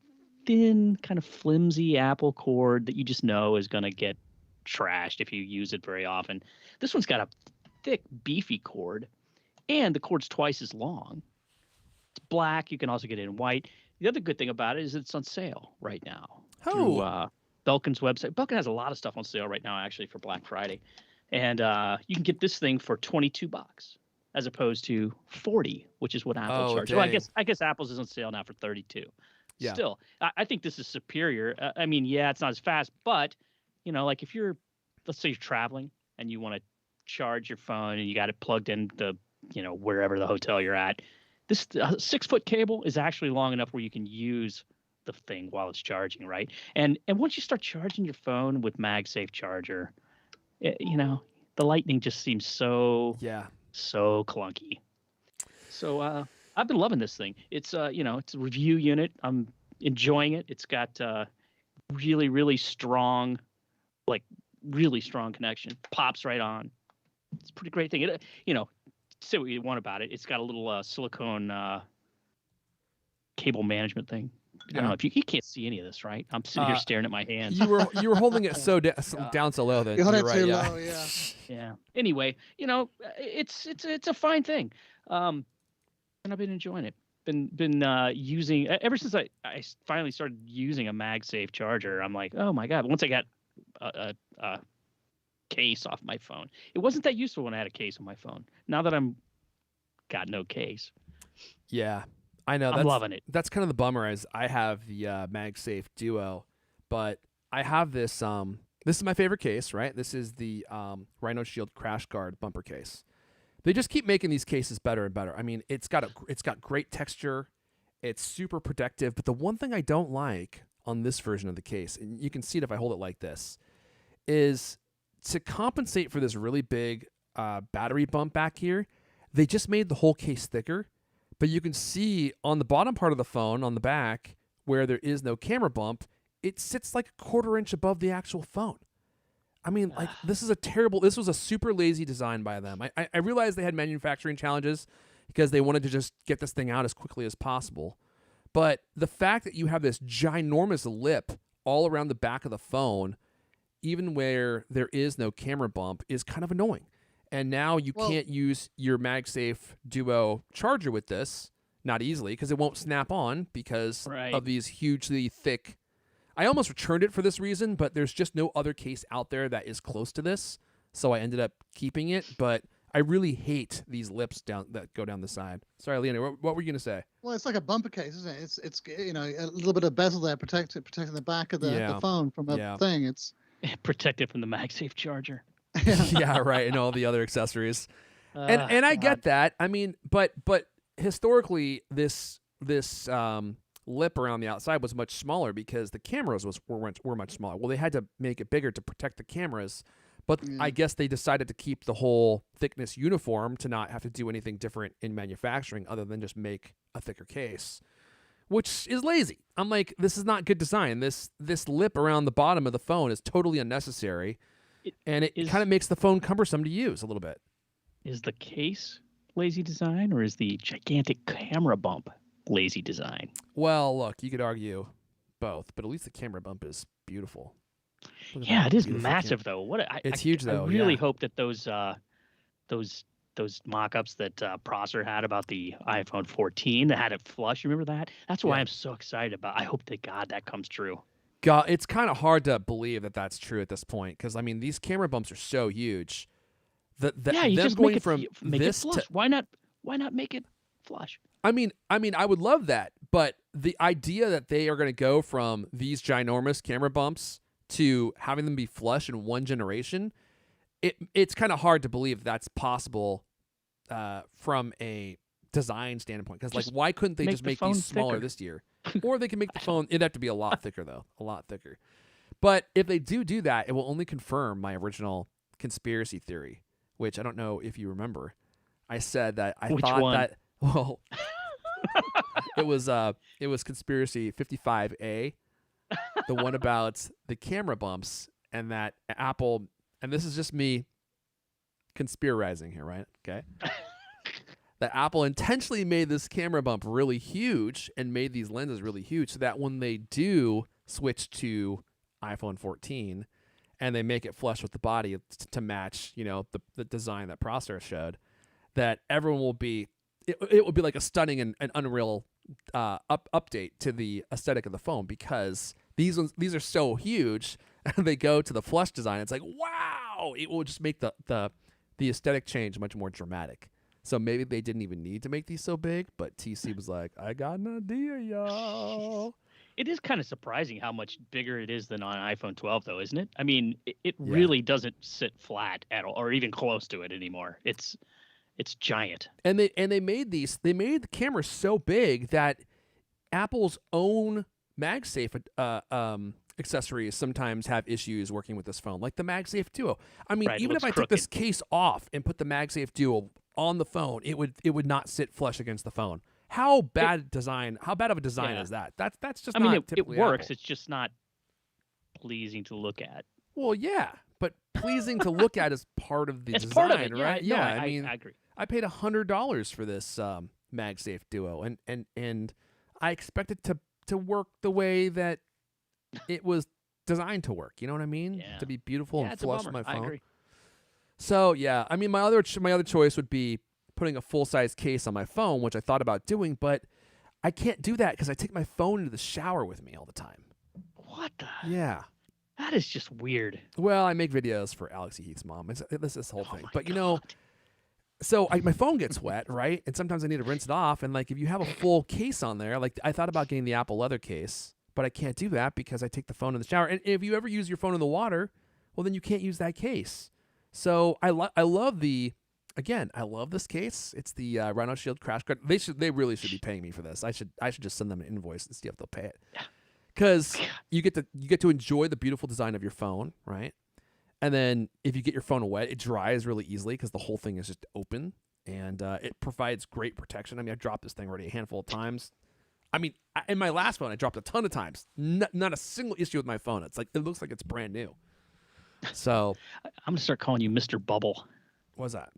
thin, kind of flimsy Apple cord that you just know is going to get trashed if you use it very often. This one's got a thick, beefy cord, and the cord's twice as long. It's black. You can also get it in white. The other good thing about it is it's on sale right now. Oh. Belkin's website. Belkin has a lot of stuff on sale right now, actually, for Black Friday, and you can get this thing for $22 as opposed to $40, which is what Apple charges. Well, I guess Apple's is on sale now for $32. Yeah. Still, I think this is superior. I mean, yeah, it's not as fast, but like if let's say you're traveling and you want to charge your phone and you got it plugged in wherever the hotel you're at, this 6-foot cable is actually long enough where you can use the thing while it's charging, right? And once you start charging your phone with MagSafe charger, the lightning just seems so clunky. So I've been loving this thing. It's it's a review unit. I'm enjoying it. It's got really, really strong, connection. Pops right on. It's a pretty great thing. It, say what you want about it. It's got a little silicone cable management thing. I don't know if you can't see any of this, right? I'm sitting here staring at my hands. You were holding it down so low that you're right. Too low, yeah. Yeah. Anyway, it's a fine thing, and I've been enjoying it. been using ever since I finally started using a MagSafe charger. I'm like, oh my god! Once I got a case off my phone, it wasn't that useful when I had a case on my phone. Now that I'm got no case, Yeah, I know. I'm loving it. That's kind of the bummer. Is I have the MagSafe Duo, but I have this. This is my favorite case, right? This is the Rhino Shield Crash Guard bumper case. They just keep making these cases better and better. I mean, it's got great texture. It's super protective. But the one thing I don't like on this version of the case, and you can see it if I hold it like this, is to compensate for this really big battery bump back here. They just made the whole case thicker. But you can see on the bottom part of the phone, on the back, where there is no camera bump, it sits like a quarter inch above the actual phone. I mean, like, this was a super lazy design by them. I realized they had manufacturing challenges because they wanted to just get this thing out as quickly as possible. But the fact that you have this ginormous lip all around the back of the phone, even where there is no camera bump, is kind of annoying. And now you can't use your MagSafe Duo charger with this, not easily, because it won't snap on because of these hugely thick. I almost returned it for this reason, but there's just no other case out there that is close to this, so I ended up keeping it. But I really hate these lips that go down the side. Sorry, Leonard, what were you going to say? Well, it's like a bumper case, isn't it? It's a little bit of bezel there protecting the back of the phone from a thing. It's protected from the MagSafe charger. Yeah, right, and all the other accessories. And I get that. I mean, but historically, this lip around the outside was much smaller because the cameras were much smaller. Well, they had to make it bigger to protect the cameras, but I guess they decided to keep the whole thickness uniform to not have to do anything different in manufacturing other than just make a thicker case, which is lazy. I'm like, this is not good design. This lip around the bottom of the phone is totally unnecessary. And it kind of makes the phone cumbersome to use a little bit. Is the case lazy design, or is the gigantic camera bump lazy design? Well, look, you could argue both, but at least the camera bump is beautiful. Yeah, it is massive, though. It's huge, though. I really hope that those mock-ups that Prosser had about the iPhone 14 that had it flush. Remember that? That's why I'm so excited about. I hope to God that comes true. God, it's kind of hard to believe that that's true at this point because I mean these camera bumps are so huge. You them just going make it, from make this it flush. Why not make it flush? I mean, I would love that, but the idea that they are going to go from these ginormous camera bumps to having them be flush in one generation, it's kind of hard to believe that's possible from a design standpoint. Because like, why couldn't they just make these smaller this year? Or they can make the phone. It'd have to be a lot thicker, though, a lot thicker. But if they do that, it will only confirm my original conspiracy theory, which I don't know if you remember. I said that I thought that. Well, it was conspiracy 55A, the one about the camera bumps, and that Apple, and this is just me conspirizing here, right? Okay. That Apple intentionally made this camera bump really huge and made these lenses really huge so that when they do switch to iPhone 14 and they make it flush with the body to match, the design that Prosser showed, that everyone will be, it will be like a stunning and unreal update to the aesthetic of the phone because these are so huge and they go to the flush design. It's like, wow, it will just make the aesthetic change much more dramatic. So maybe they didn't even need to make these so big, but TC was like, I got an idea, y'all. It is kind of surprising how much bigger it is than on iPhone 12, though, isn't it? I mean, it really doesn't sit flat at all, or even close to it anymore. It's giant. And they made the cameras so big that Apple's own MagSafe accessories sometimes have issues working with this phone, like the MagSafe Duo. I mean, even if I took this case off and put the MagSafe Duo on the phone, it would not sit flush against the phone. How bad of a design is that? That's just not typically it works. Apple. It's just not pleasing to look at. Well, yeah, but pleasing to look at is part of the it's design, part of it, right? Yeah, I mean, I agree. I paid $100 for this MagSafe Duo, and I expect it to work the way that it was designed to work. You know what I mean? Yeah. To be beautiful and flush with my phone. I agree. So yeah, I mean, my other choice would be putting a full size case on my phone, which I thought about doing, but I can't do that because I take my phone into the shower with me all the time. What the? Yeah. That is just weird. Well, I make videos for Alex E. Heath's mom. It's this whole Oh thing. my But, God. so my phone gets wet, right? And sometimes I need to rinse it off. And, like, if you have a full case on there, like, I thought about getting the Apple leather case, but I can't do that because I take the phone in the shower. And if you ever use your phone in the water, well, then you can't use that case. So I love I love this case. It's the Rhino Shield Crash Guard. They really should be paying me for this. I should just send them an invoice and see if they'll pay it. Because you get to enjoy the beautiful design of your phone, right? And then if you get your phone wet, it dries really easily because the whole thing is just open, and it provides great protection. I mean, I dropped this thing already a handful of times. I mean, in my last phone, I dropped a ton of times. Not a single issue with my phone. It's like it looks like it's brand new. So I'm gonna start calling you Mr. Bubble. what's that?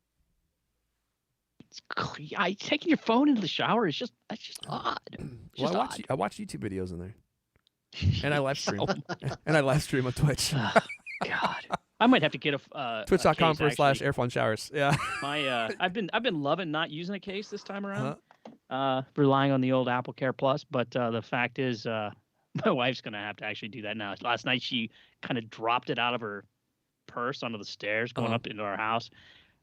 Taking your phone into the shower is that's just odd. It's just odd. I watch YouTube videos in there, and I live stream, Oh and I live stream on Twitch. God, I might have to get a Twitch.com/airphone showers. Yeah. I've been loving not using a case this time around. Relying on the old Apple Care Plus, but the fact is, my wife's gonna have to actually do that now. Last night she kind of dropped it out of her purse onto the stairs going up into our house,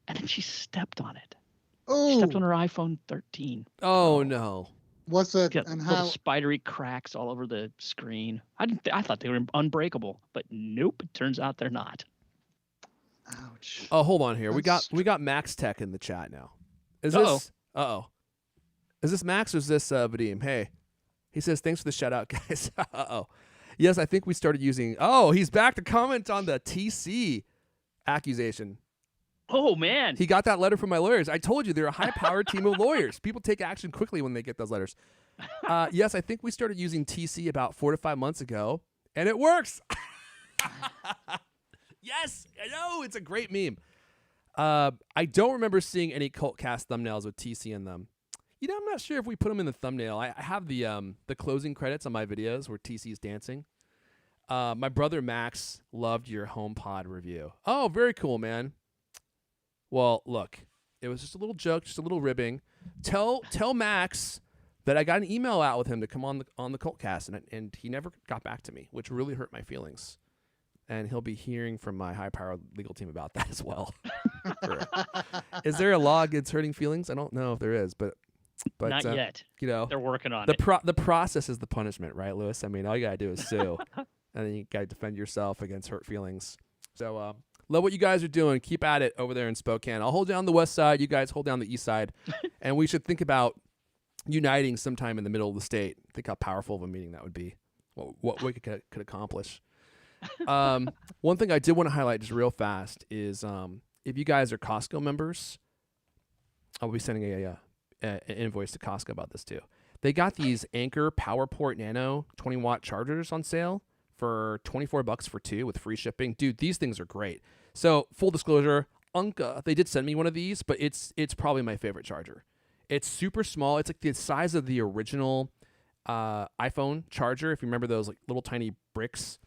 and then she stepped on it. Oh, Stepped on her iPhone 13. Oh no. what's it Got and little how? spidery cracks all over the screen. I thought they were unbreakable, but nope. It turns out they're not. Ouch. Oh, hold on here. That's We got Max Tech in the chat now. Is Uh-oh. this? Is this Max or is this Vadim? Hey, he says thanks for the shout out, guys. Yes, I think we started using. Oh, he's back to comment on the TC accusation. Oh man. He got that letter from my lawyers. I told you they're a high-powered team of lawyers. People take action quickly when they get those letters. Yes, I think we started using TC about 4 to 5 months ago, and it works. Yes, I know. It's a great meme. I don't remember seeing any CultCast thumbnails with TC in them. I'm not sure if we put them in the thumbnail. I have the closing credits on my videos where TC is dancing. My brother Max loved your HomePod review. Oh, very cool, man. Well, look, it was just a little joke, just a little ribbing. Tell Max that I got an email out with him to come on the CultCast, and he never got back to me, which really hurt my feelings. And he'll be hearing from my high-powered legal team about that as well. Is there a law against hurting feelings? I don't know if there is, but Not yet. They're working on it. The process is the punishment, right, Lewis? I mean, all you gotta do is sue, and then you gotta defend yourself against hurt feelings. So, love what you guys are doing. Keep at it over there in Spokane. I'll hold down the west side. You guys hold down the east side, and we should think about uniting sometime in the middle of the state. Think how powerful of a meeting that would be. What we could accomplish. One thing I did want to highlight just real fast is if you guys are Costco members, I'll be sending an invoice to Costco about this too. They got these Anker PowerPort Nano 20-watt chargers on sale for $24 for 2 with free shipping. Dude, these things are great. So full disclosure, Anker, they did send me one of these, but it's probably my favorite charger. It's super small. It's like the size of the original iPhone charger, if you remember those like little tiny bricks.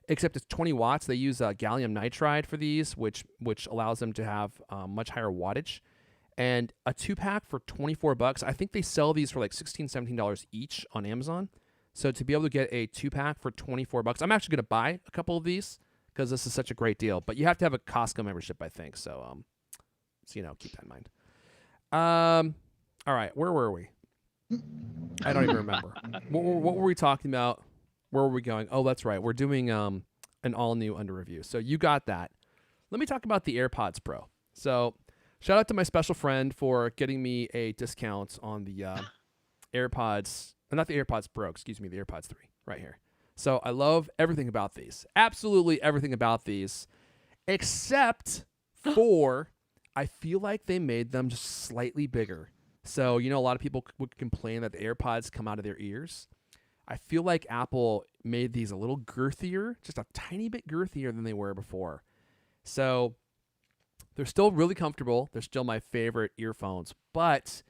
Except it's 20 watts. They use gallium nitride for these, which allows them to have much higher wattage. And a 2-pack for $24. I think they sell these for like $16, $17 each on Amazon. So to be able to get a 2-pack for $24, I'm actually going to buy a couple of these because this is such a great deal. But you have to have a Costco membership, I think. So keep that in mind. All right, where were we? I don't even remember. What were we talking about? Where were we going? Oh, that's right. We're doing an all-new under review. So you got that. Let me talk about the AirPods Pro. So shout out to my special friend for getting me a discount on the AirPods, not the AirPods Pro, excuse me, the AirPods 3 right here. So I love everything about these. Absolutely everything about these, except for I feel like they made them just slightly bigger. So, a lot of people would complain that the AirPods come out of their ears. I feel like Apple made these a little girthier, just a tiny bit girthier than they were before. So they're still really comfortable. They're still my favorite earphones. But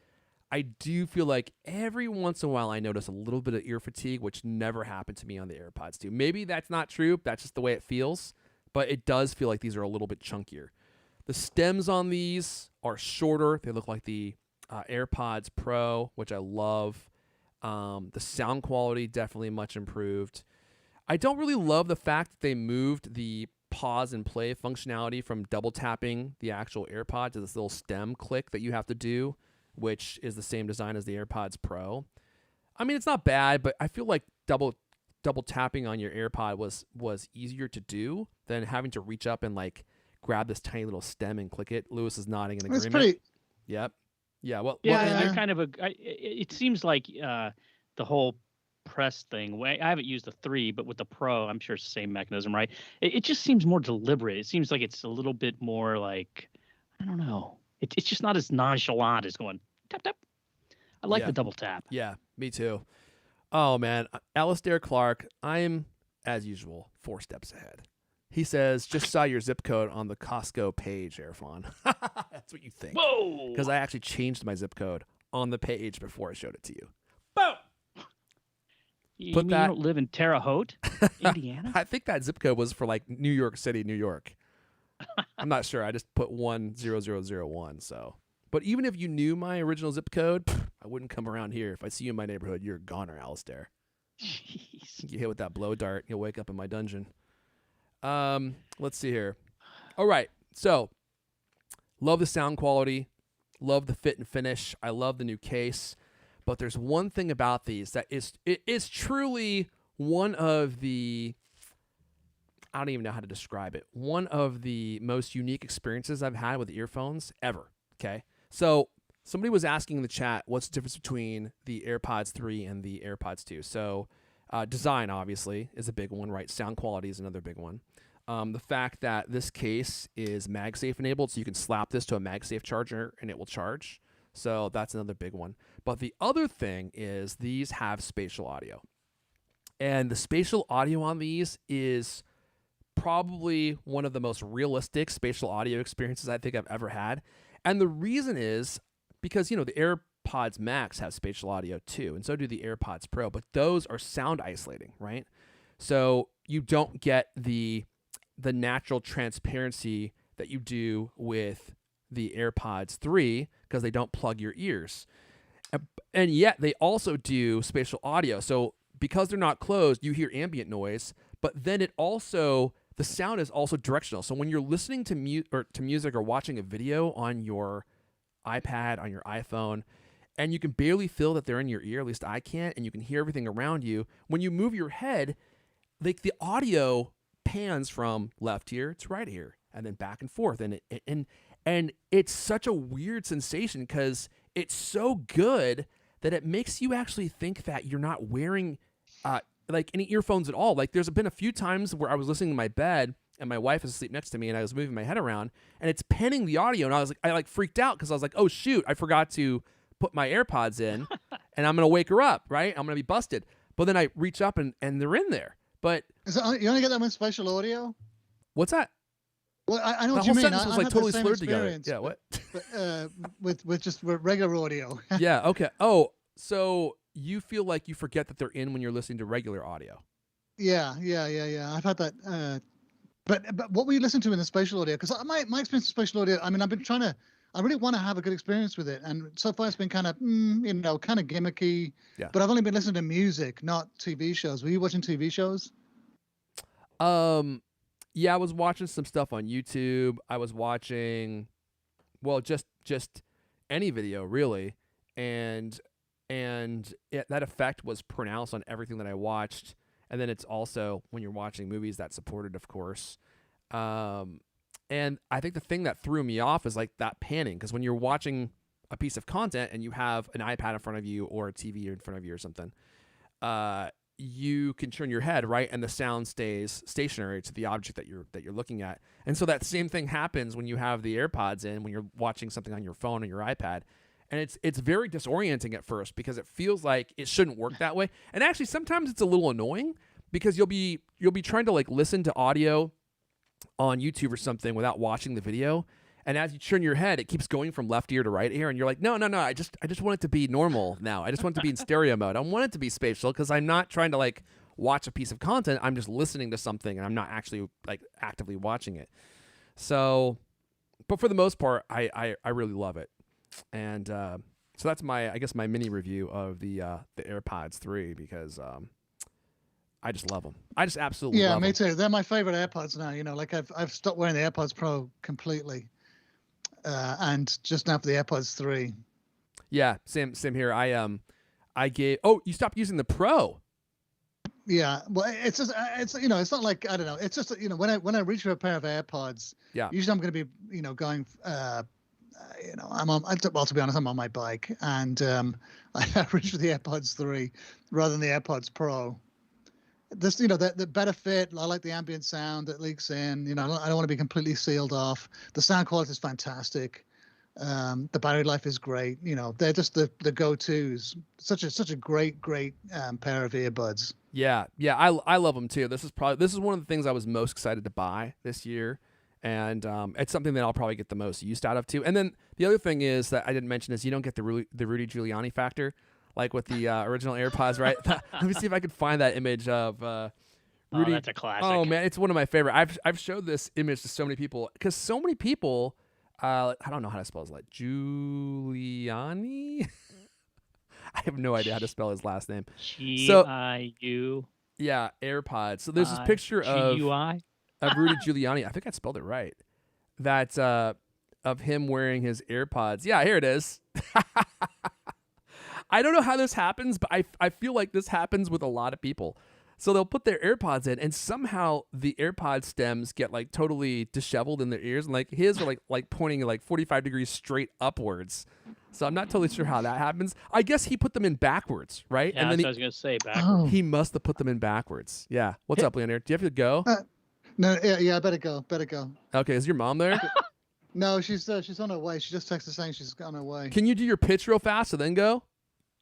I do feel like every once in a while I notice a little bit of ear fatigue, which never happened to me on the AirPods 2. Maybe that's not true. That's just the way it feels. But it does feel like these are a little bit chunkier. The stems on these are shorter. They look like the AirPods Pro, which I love. The sound quality definitely much improved. I don't really love the fact that they moved the pause and play functionality from double tapping the actual AirPod to this little stem click that you have to do, which is the same design as the AirPods Pro. I mean, it's not bad, but I feel like double tapping on your AirPod was easier to do than having to reach up and like grab this tiny little stem and click it. Lewis is nodding in agreement. It's pretty. Yep. Yeah. Well. They're kind of it seems like the whole press thing. I haven't used the 3, but with the Pro, I'm sure it's the same mechanism, right? It just seems more deliberate. It seems like it's a little bit more like, I don't know. It's just not as nonchalant as going tap tap. I like the double tap. Yeah, me too. Oh man, Alistair Clark, I'm as usual 4 steps ahead. He says, "Just saw your zip code on the Costco page, Airfon." That's what you think. Whoa! Because I actually changed my zip code on the page before I showed it to you. Boom. You don't live in Terre Haute, Indiana? I think that zip code was for like New York City, New York. I'm not sure. I just put 10001. So, but even if you knew my original zip code, I wouldn't come around here. If I see you in my neighborhood, you're a goner, Alistair. Jeez. You hit with that blow dart, you'll wake up in my dungeon. Let's see here. All right. So, love the sound quality, love the fit and finish. I love the new case. But there's one thing about these that is truly one of the, I don't even know how to describe it, one of the most unique experiences I've had with earphones ever. Okay. So somebody was asking in the chat, what's the difference between the AirPods 3 and the AirPods 2? So design, obviously, is a big one, right? Sound quality is another big one. The fact that this case is MagSafe enabled, so you can slap this to a MagSafe charger and it will charge. So that's another big one. But the other thing is these have spatial audio. And the spatial audio on these is probably one of the most realistic spatial audio experiences I think I've ever had. And the reason is because, the AirPods Max have spatial audio too, and so do the AirPods Pro, but those are sound isolating, right? So you don't get the natural transparency that you do with the AirPods 3 because they don't plug your ears. And yet they also do spatial audio. So because they're not closed, you hear ambient noise, but then the sound is also directional. So when you're listening to music or watching a video on your iPad, on your iPhone, and you can barely feel that they're in your ear, at least I can't, and you can hear everything around you, when you move your head, like the audio pans from left ear to right ear and then back and forth. And it's such a weird sensation because it's so good that it makes you actually think that you're not wearing like any earphones at all. Like there's been a few times where I was listening to my bed and my wife is asleep next to me and I was moving my head around and it's panning the audio and I freaked out because I was like, oh shoot, I forgot to put my AirPods in and I'm going to wake her up, right? I'm going to be busted. But then I reach up and they're in there. But you only get that with spatial audio? What's that? Well, I know the what you whole mean. sentence was like totally slurred together. Yeah, what? with just regular audio. Yeah, okay. Oh, so you feel like you forget that they're in when you're listening to regular audio. Yeah. I've had that. But what were you listening to in the spatial audio? Because my experience with spatial audio, I mean, I really want to have a good experience with it. And so far it's been kind of, kind of gimmicky. Yeah. But I've only been listening to music, not TV shows. Were you watching TV shows? Yeah, I was watching some stuff on YouTube. I was watching, well, just any video really, and that effect was pronounced on everything that I watched. And then it's also when you're watching movies that's supported, of course. And I think the thing that threw me off is like that panning, because when you're watching a piece of content and you have an iPad in front of you or a TV in front of you or something, you can turn your head, right, and the sound stays stationary to the object that you're looking at. And so that same thing happens when you have the AirPods in, when you're watching something on your phone or your iPad. And it's very disorienting at first because it feels like it shouldn't work that way. And actually sometimes it's a little annoying because you'll be trying to like listen to audio on YouTube or something without watching the video. And as you turn your head, it keeps going from left ear to right ear, and you're like, no, I just want it to be normal now. I just want it to be in stereo mode. I want it to be spatial because I'm not trying to like watch a piece of content. I'm just listening to something, and I'm not actually like actively watching it. So, but for the most part, I really love it. And So that's my mini review of the AirPods 3 because I just love them. I just absolutely love them. Yeah, me too. They're my favorite AirPods now. You know, like I've stopped wearing the AirPods Pro completely, and just now for the AirPods 3. Yeah, same here. I gave. Oh, you stopped using the Pro. Yeah, well, it's just it's it's not like I don't know. It's just when I reach for a pair of AirPods, Yeah. usually I'm going to be going. I'm on. Well, to be honest, I'm on my bike, and I reach for the AirPods 3 rather than the AirPods Pro. This, the better fit. I like the ambient sound that leaks in. I don't want to be completely sealed off. The sound quality is fantastic. The battery life is great. They're just the go-tos. Such a great pair of earbuds. Yeah, I love them too. This is one of the things I was most excited to buy this year, and it's something that I'll probably get the most used out of too. And then the other thing is that I didn't mention is you don't get the Rudy Giuliani factor like with the original AirPods, right? Let me see if I can find that image of Rudy. Oh, that's a classic. Oh man, it's one of my favorite. I've showed this image to so many people because so many people. I don't know how to spell his last Giuliani. I have no idea how to spell his last name. G-I-U. Yeah, AirPods. So there's this picture of Rudy Giuliani. I think I spelled it right. That of him wearing his AirPods. Yeah, here it is. I don't know how this happens, but I feel like this happens with a lot of people. So they'll put their AirPods in, and somehow the AirPod stems get like totally disheveled in their ears, and like his are like pointing like 45 degrees straight upwards. So I'm not totally sure how that happens. I guess he put them in backwards, right? Yeah, and then that's what I was gonna say. Backwards. He must have put them in backwards. Yeah. What's up, Leonard? Do you have to go? No, yeah, I better go. Okay, is your mom there? No, she's on her way. She just texted saying she's on her way. Can you do your pitch real fast and then go?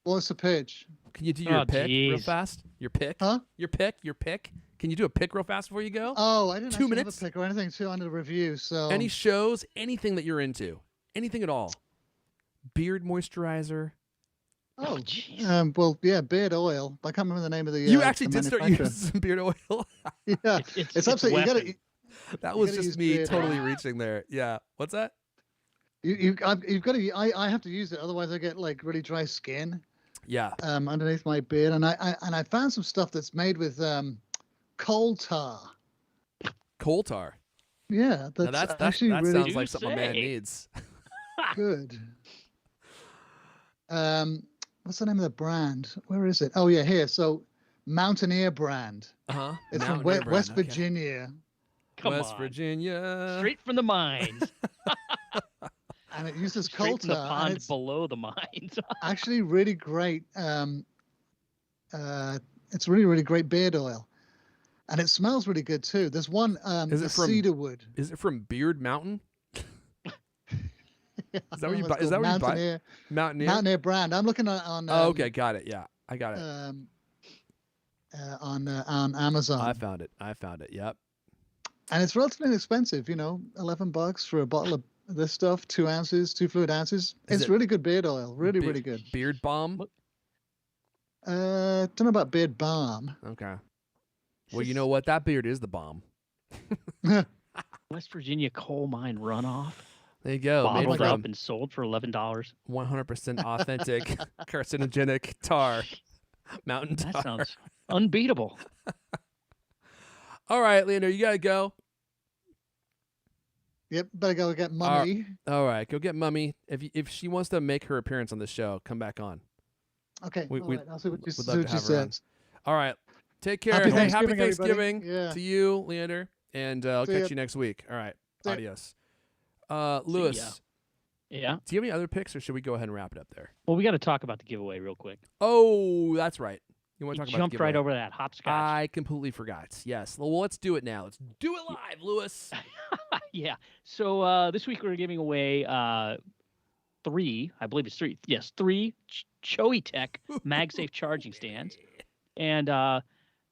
What's the pitch? Can you do your pick real geez. fast? Your pick? Huh? Your pick? Can you do a pick real fast before you go? Oh, I didn't 2 actually minutes? have a pick or anything too under review. So Any shows, anything that you're into, anything at all. Beard moisturizer. Oh, jeez. well, yeah, beard oil. I can't remember the name of the. You actually the did start manufacturer. using some beard oil. Yeah, it's absolutely. You weapon. gotta. That You was gotta just use me beard totally oil. reaching there. Yeah. What's that? You've got to. I have to use it, otherwise I get like really dry skin. Yeah. Underneath my beard, and I found some stuff that's made with coal tar. Coal tar. Yeah, Now that's that actually sounds really like something a man say. needs. good. What's the name of the brand? Where is it? Oh yeah, here. So, Mountaineer brand. Uh-huh. It's Mountaineer from brand, West okay. Virginia, Come West on. Virginia. Straight from the mines. and it uses Straight coal from the tar. And pond it's below the mines. actually really great. It's really great beard oil, and it smells really good too. There's one. Is the it from- cedarwood. Is it from Beard Mountain? Yeah, Is that what you it's buy? Is called that what you buy? Mountaineer. Mountaineer? Mountaineer brand. I'm looking at on. Oh, okay, got it. Yeah, I got it. On Amazon. I found it. Yep. And it's relatively inexpensive, $11 for a bottle of this stuff, 2 ounces, 2 fluid ounces. Is It's it really good beard oil, really Be- good. Beard balm. Don't know about beard balm. Okay. Well, you know what? That beard is the bomb. West Virginia coal mine runoff. There you go. Made Bottled from up and sold for $11. 100% authentic carcinogenic tar. Mountain tar. That sounds unbeatable. All right, Leander, you gotta go. Yep, better go get mummy. All right, go get Mummy. If she wants to make her appearance on the show, come back on. Okay, we- all right, I'll see what we'd you, love to have her on. says. All right, take care. Happy Hey, Thanksgiving, Thanksgiving everybody. Yeah. to you, Leander, and I'll See catch ya. you next week. All right, See ya. adios. Lewis, ya. Yeah. do you have any other picks, or should we go ahead and wrap it up there? Well, we got to talk about the giveaway real quick. Oh, that's right. You want You to talk about jumped the right giveaway? over that hopscotch. I completely forgot. Yes. Well, let's do it now. Let's do it live, Lewis. Yeah. So this week we're giving away 3, I believe it's 3. Yes, 3 Choey Tech MagSafe charging stands. And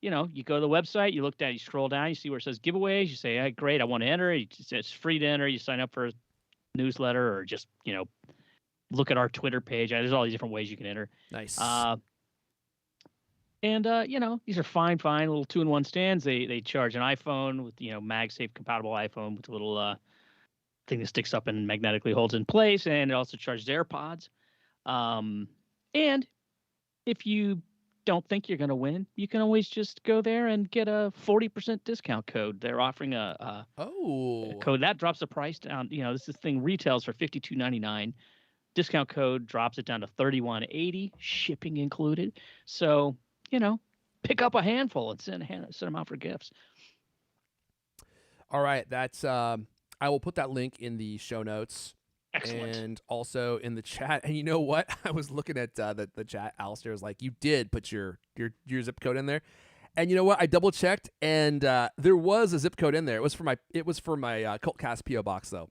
you go to the website, you look down, you scroll down, you see where it says giveaways. You say, hey, great, I want to enter. It's free to enter. You sign up for a newsletter or just, look at our Twitter page. There's all these different ways you can enter. Nice. These are fine little 2-in-1 stands. They charge an iPhone with, MagSafe compatible iPhone with a little thing that sticks up and magnetically holds in place. And it also charges AirPods. And if you don't think you're going to win, you can always just go there and get a 40% discount code. They're offering a code that drops the price down. This thing retails for $52.99. Discount code drops it down to $31.80, shipping included. So, pick up a handful and send them out for gifts. All right, that's I will put that link in the show notes. Excellent. And also in the chat. And you know what? I was looking at the chat. Alistair was like, you did put your zip code in there. And you know what? I double checked, and there was a zip code in there. It was for my CultCast PO box though.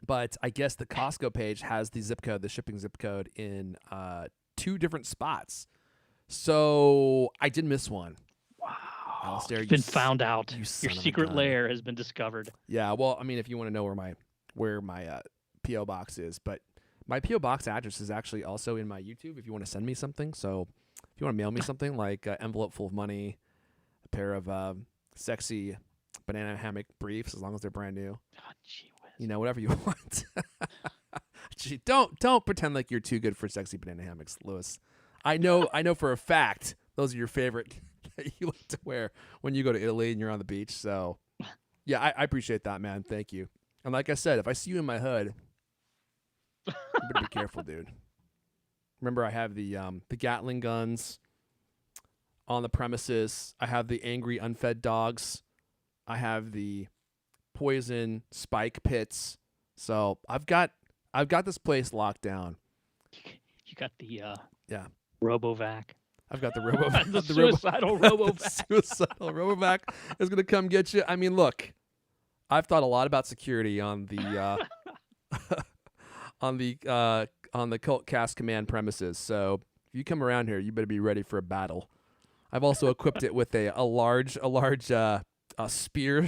But I guess the Costco page has the zip code, the shipping zip code, in 2 different spots. So I did miss one. Wow. Alistair, you've been found out. You Your secret lair has been discovered. Yeah, well, I mean, if you want to know where my PO box is, but my PO box address is actually also in my YouTube if you want to send me something. So if you want to mail me something like an envelope full of money, a pair of sexy banana hammock briefs, as long as they're brand new. Oh, gee whiz. Whatever you want. Gee, don't pretend like you're too good for sexy banana hammocks, Lewis. I know for a fact those are your favorite that you like to wear when you go to Italy and you're on the beach. So yeah, I appreciate that, man. Thank you. And like I said, if I see you in my hood, you better be careful, dude. Remember, I have the Gatling guns on the premises. I have the angry unfed dogs. I have the poison spike pits. So I've got this place locked down. You got the yeah RoboVac. I've got the RoboVac. the suicidal RoboVac. The suicidal RoboVac is gonna come get you. I mean, look, I've thought a lot about security on the on the CultCast command premises. So if you come around here, you better be ready for a battle. I've also equipped it with a large spear.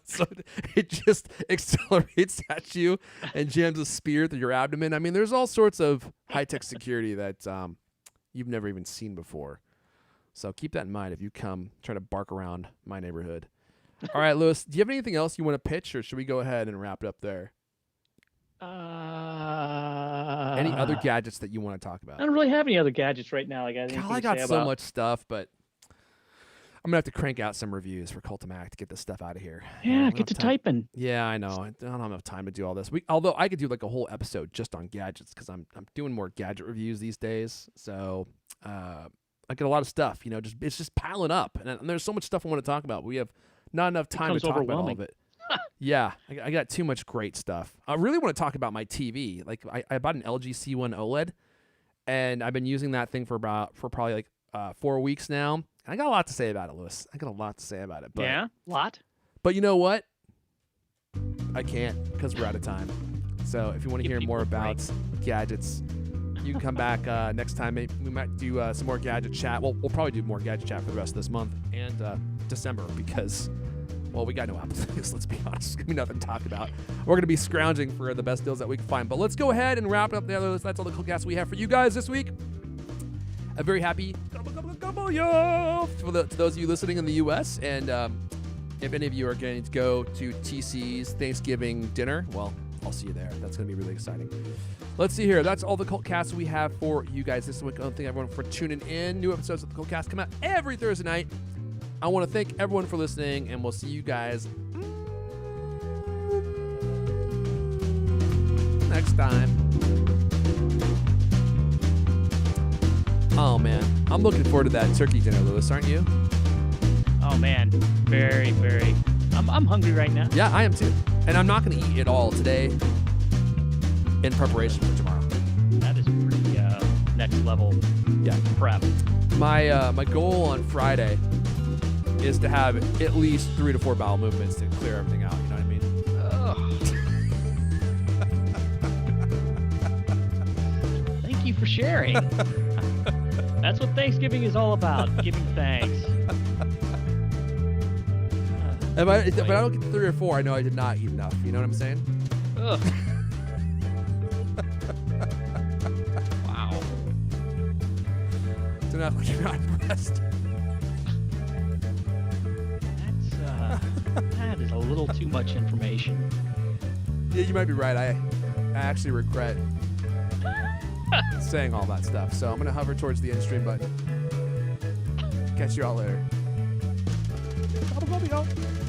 So it just accelerates at you and jams a spear through your abdomen. I mean, there's all sorts of high-tech security that you've never even seen before. So keep that in mind if you come try to bark around my neighborhood. All right, Lewis, do you have anything else you want to pitch, or should we go ahead and wrap it up there? Any other gadgets that you want to talk about? I don't really have any other gadgets right now. I got so much stuff, but I'm going to have to crank out some reviews for Cultimac to get this stuff out of here. Yeah, get to typing. Yeah, I know. I don't have enough time to do all this. Although I could do like a whole episode just on gadgets because I'm doing more gadget reviews these days. So I get a lot of stuff. It's just piling up. And there's so much stuff I want to talk about. We have not enough time to talk about all of it. Yeah, I got too much great stuff. I really want to talk about my TV. Like I bought an LG C1 OLED, and I've been using that thing for probably like 4 weeks now. And I got a lot to say about it, Lewis. I got a lot to say about it. But, yeah, lot. But you know what? I can't because we're out of time. So if you want to hear more about gadgets, you can come back next time. We might do some more gadget chat. Well, we'll probably do more gadget chat for the rest of this month and December because, well, we got no Apple things. Let's be honest. There's going to be nothing to talk about. We're going to be scrounging for the best deals that we can find. But let's go ahead and wrap it up there. That's all the CultCast we have for you guys this week. A very happy to those of you listening in the U.S. And if any of you are going to go to TC's Thanksgiving dinner, well, I'll see you there. That's going to be really exciting. Let's see here. That's all the CultCast we have for you guys this week. I want to thank everyone for tuning in. New episodes of the CultCast come out every Thursday night. I want to thank everyone for listening, and we'll see you guys next time. Oh, man. I'm looking forward to that turkey dinner, Lewis, aren't you? Oh, man. Very, very. I'm hungry right now. Yeah, I am too. And I'm not going to eat it all today in preparation for tomorrow. That is pretty next level prep. My goal on Friday is to have at least 3 to 4 bowel movements to clear everything out. You know what I mean? Thank you for sharing. That's what Thanksgiving is all about, giving thanks. If I don't get 3 or 4, I know I did not eat enough. You know what I'm saying? Ugh. Wow. Do not let your impressed. That is a little too much information. Yeah, you might be right. I actually regret saying all that stuff. So I'm going to hover towards the end stream button. Catch you all later. Gobble, gobble, gobble.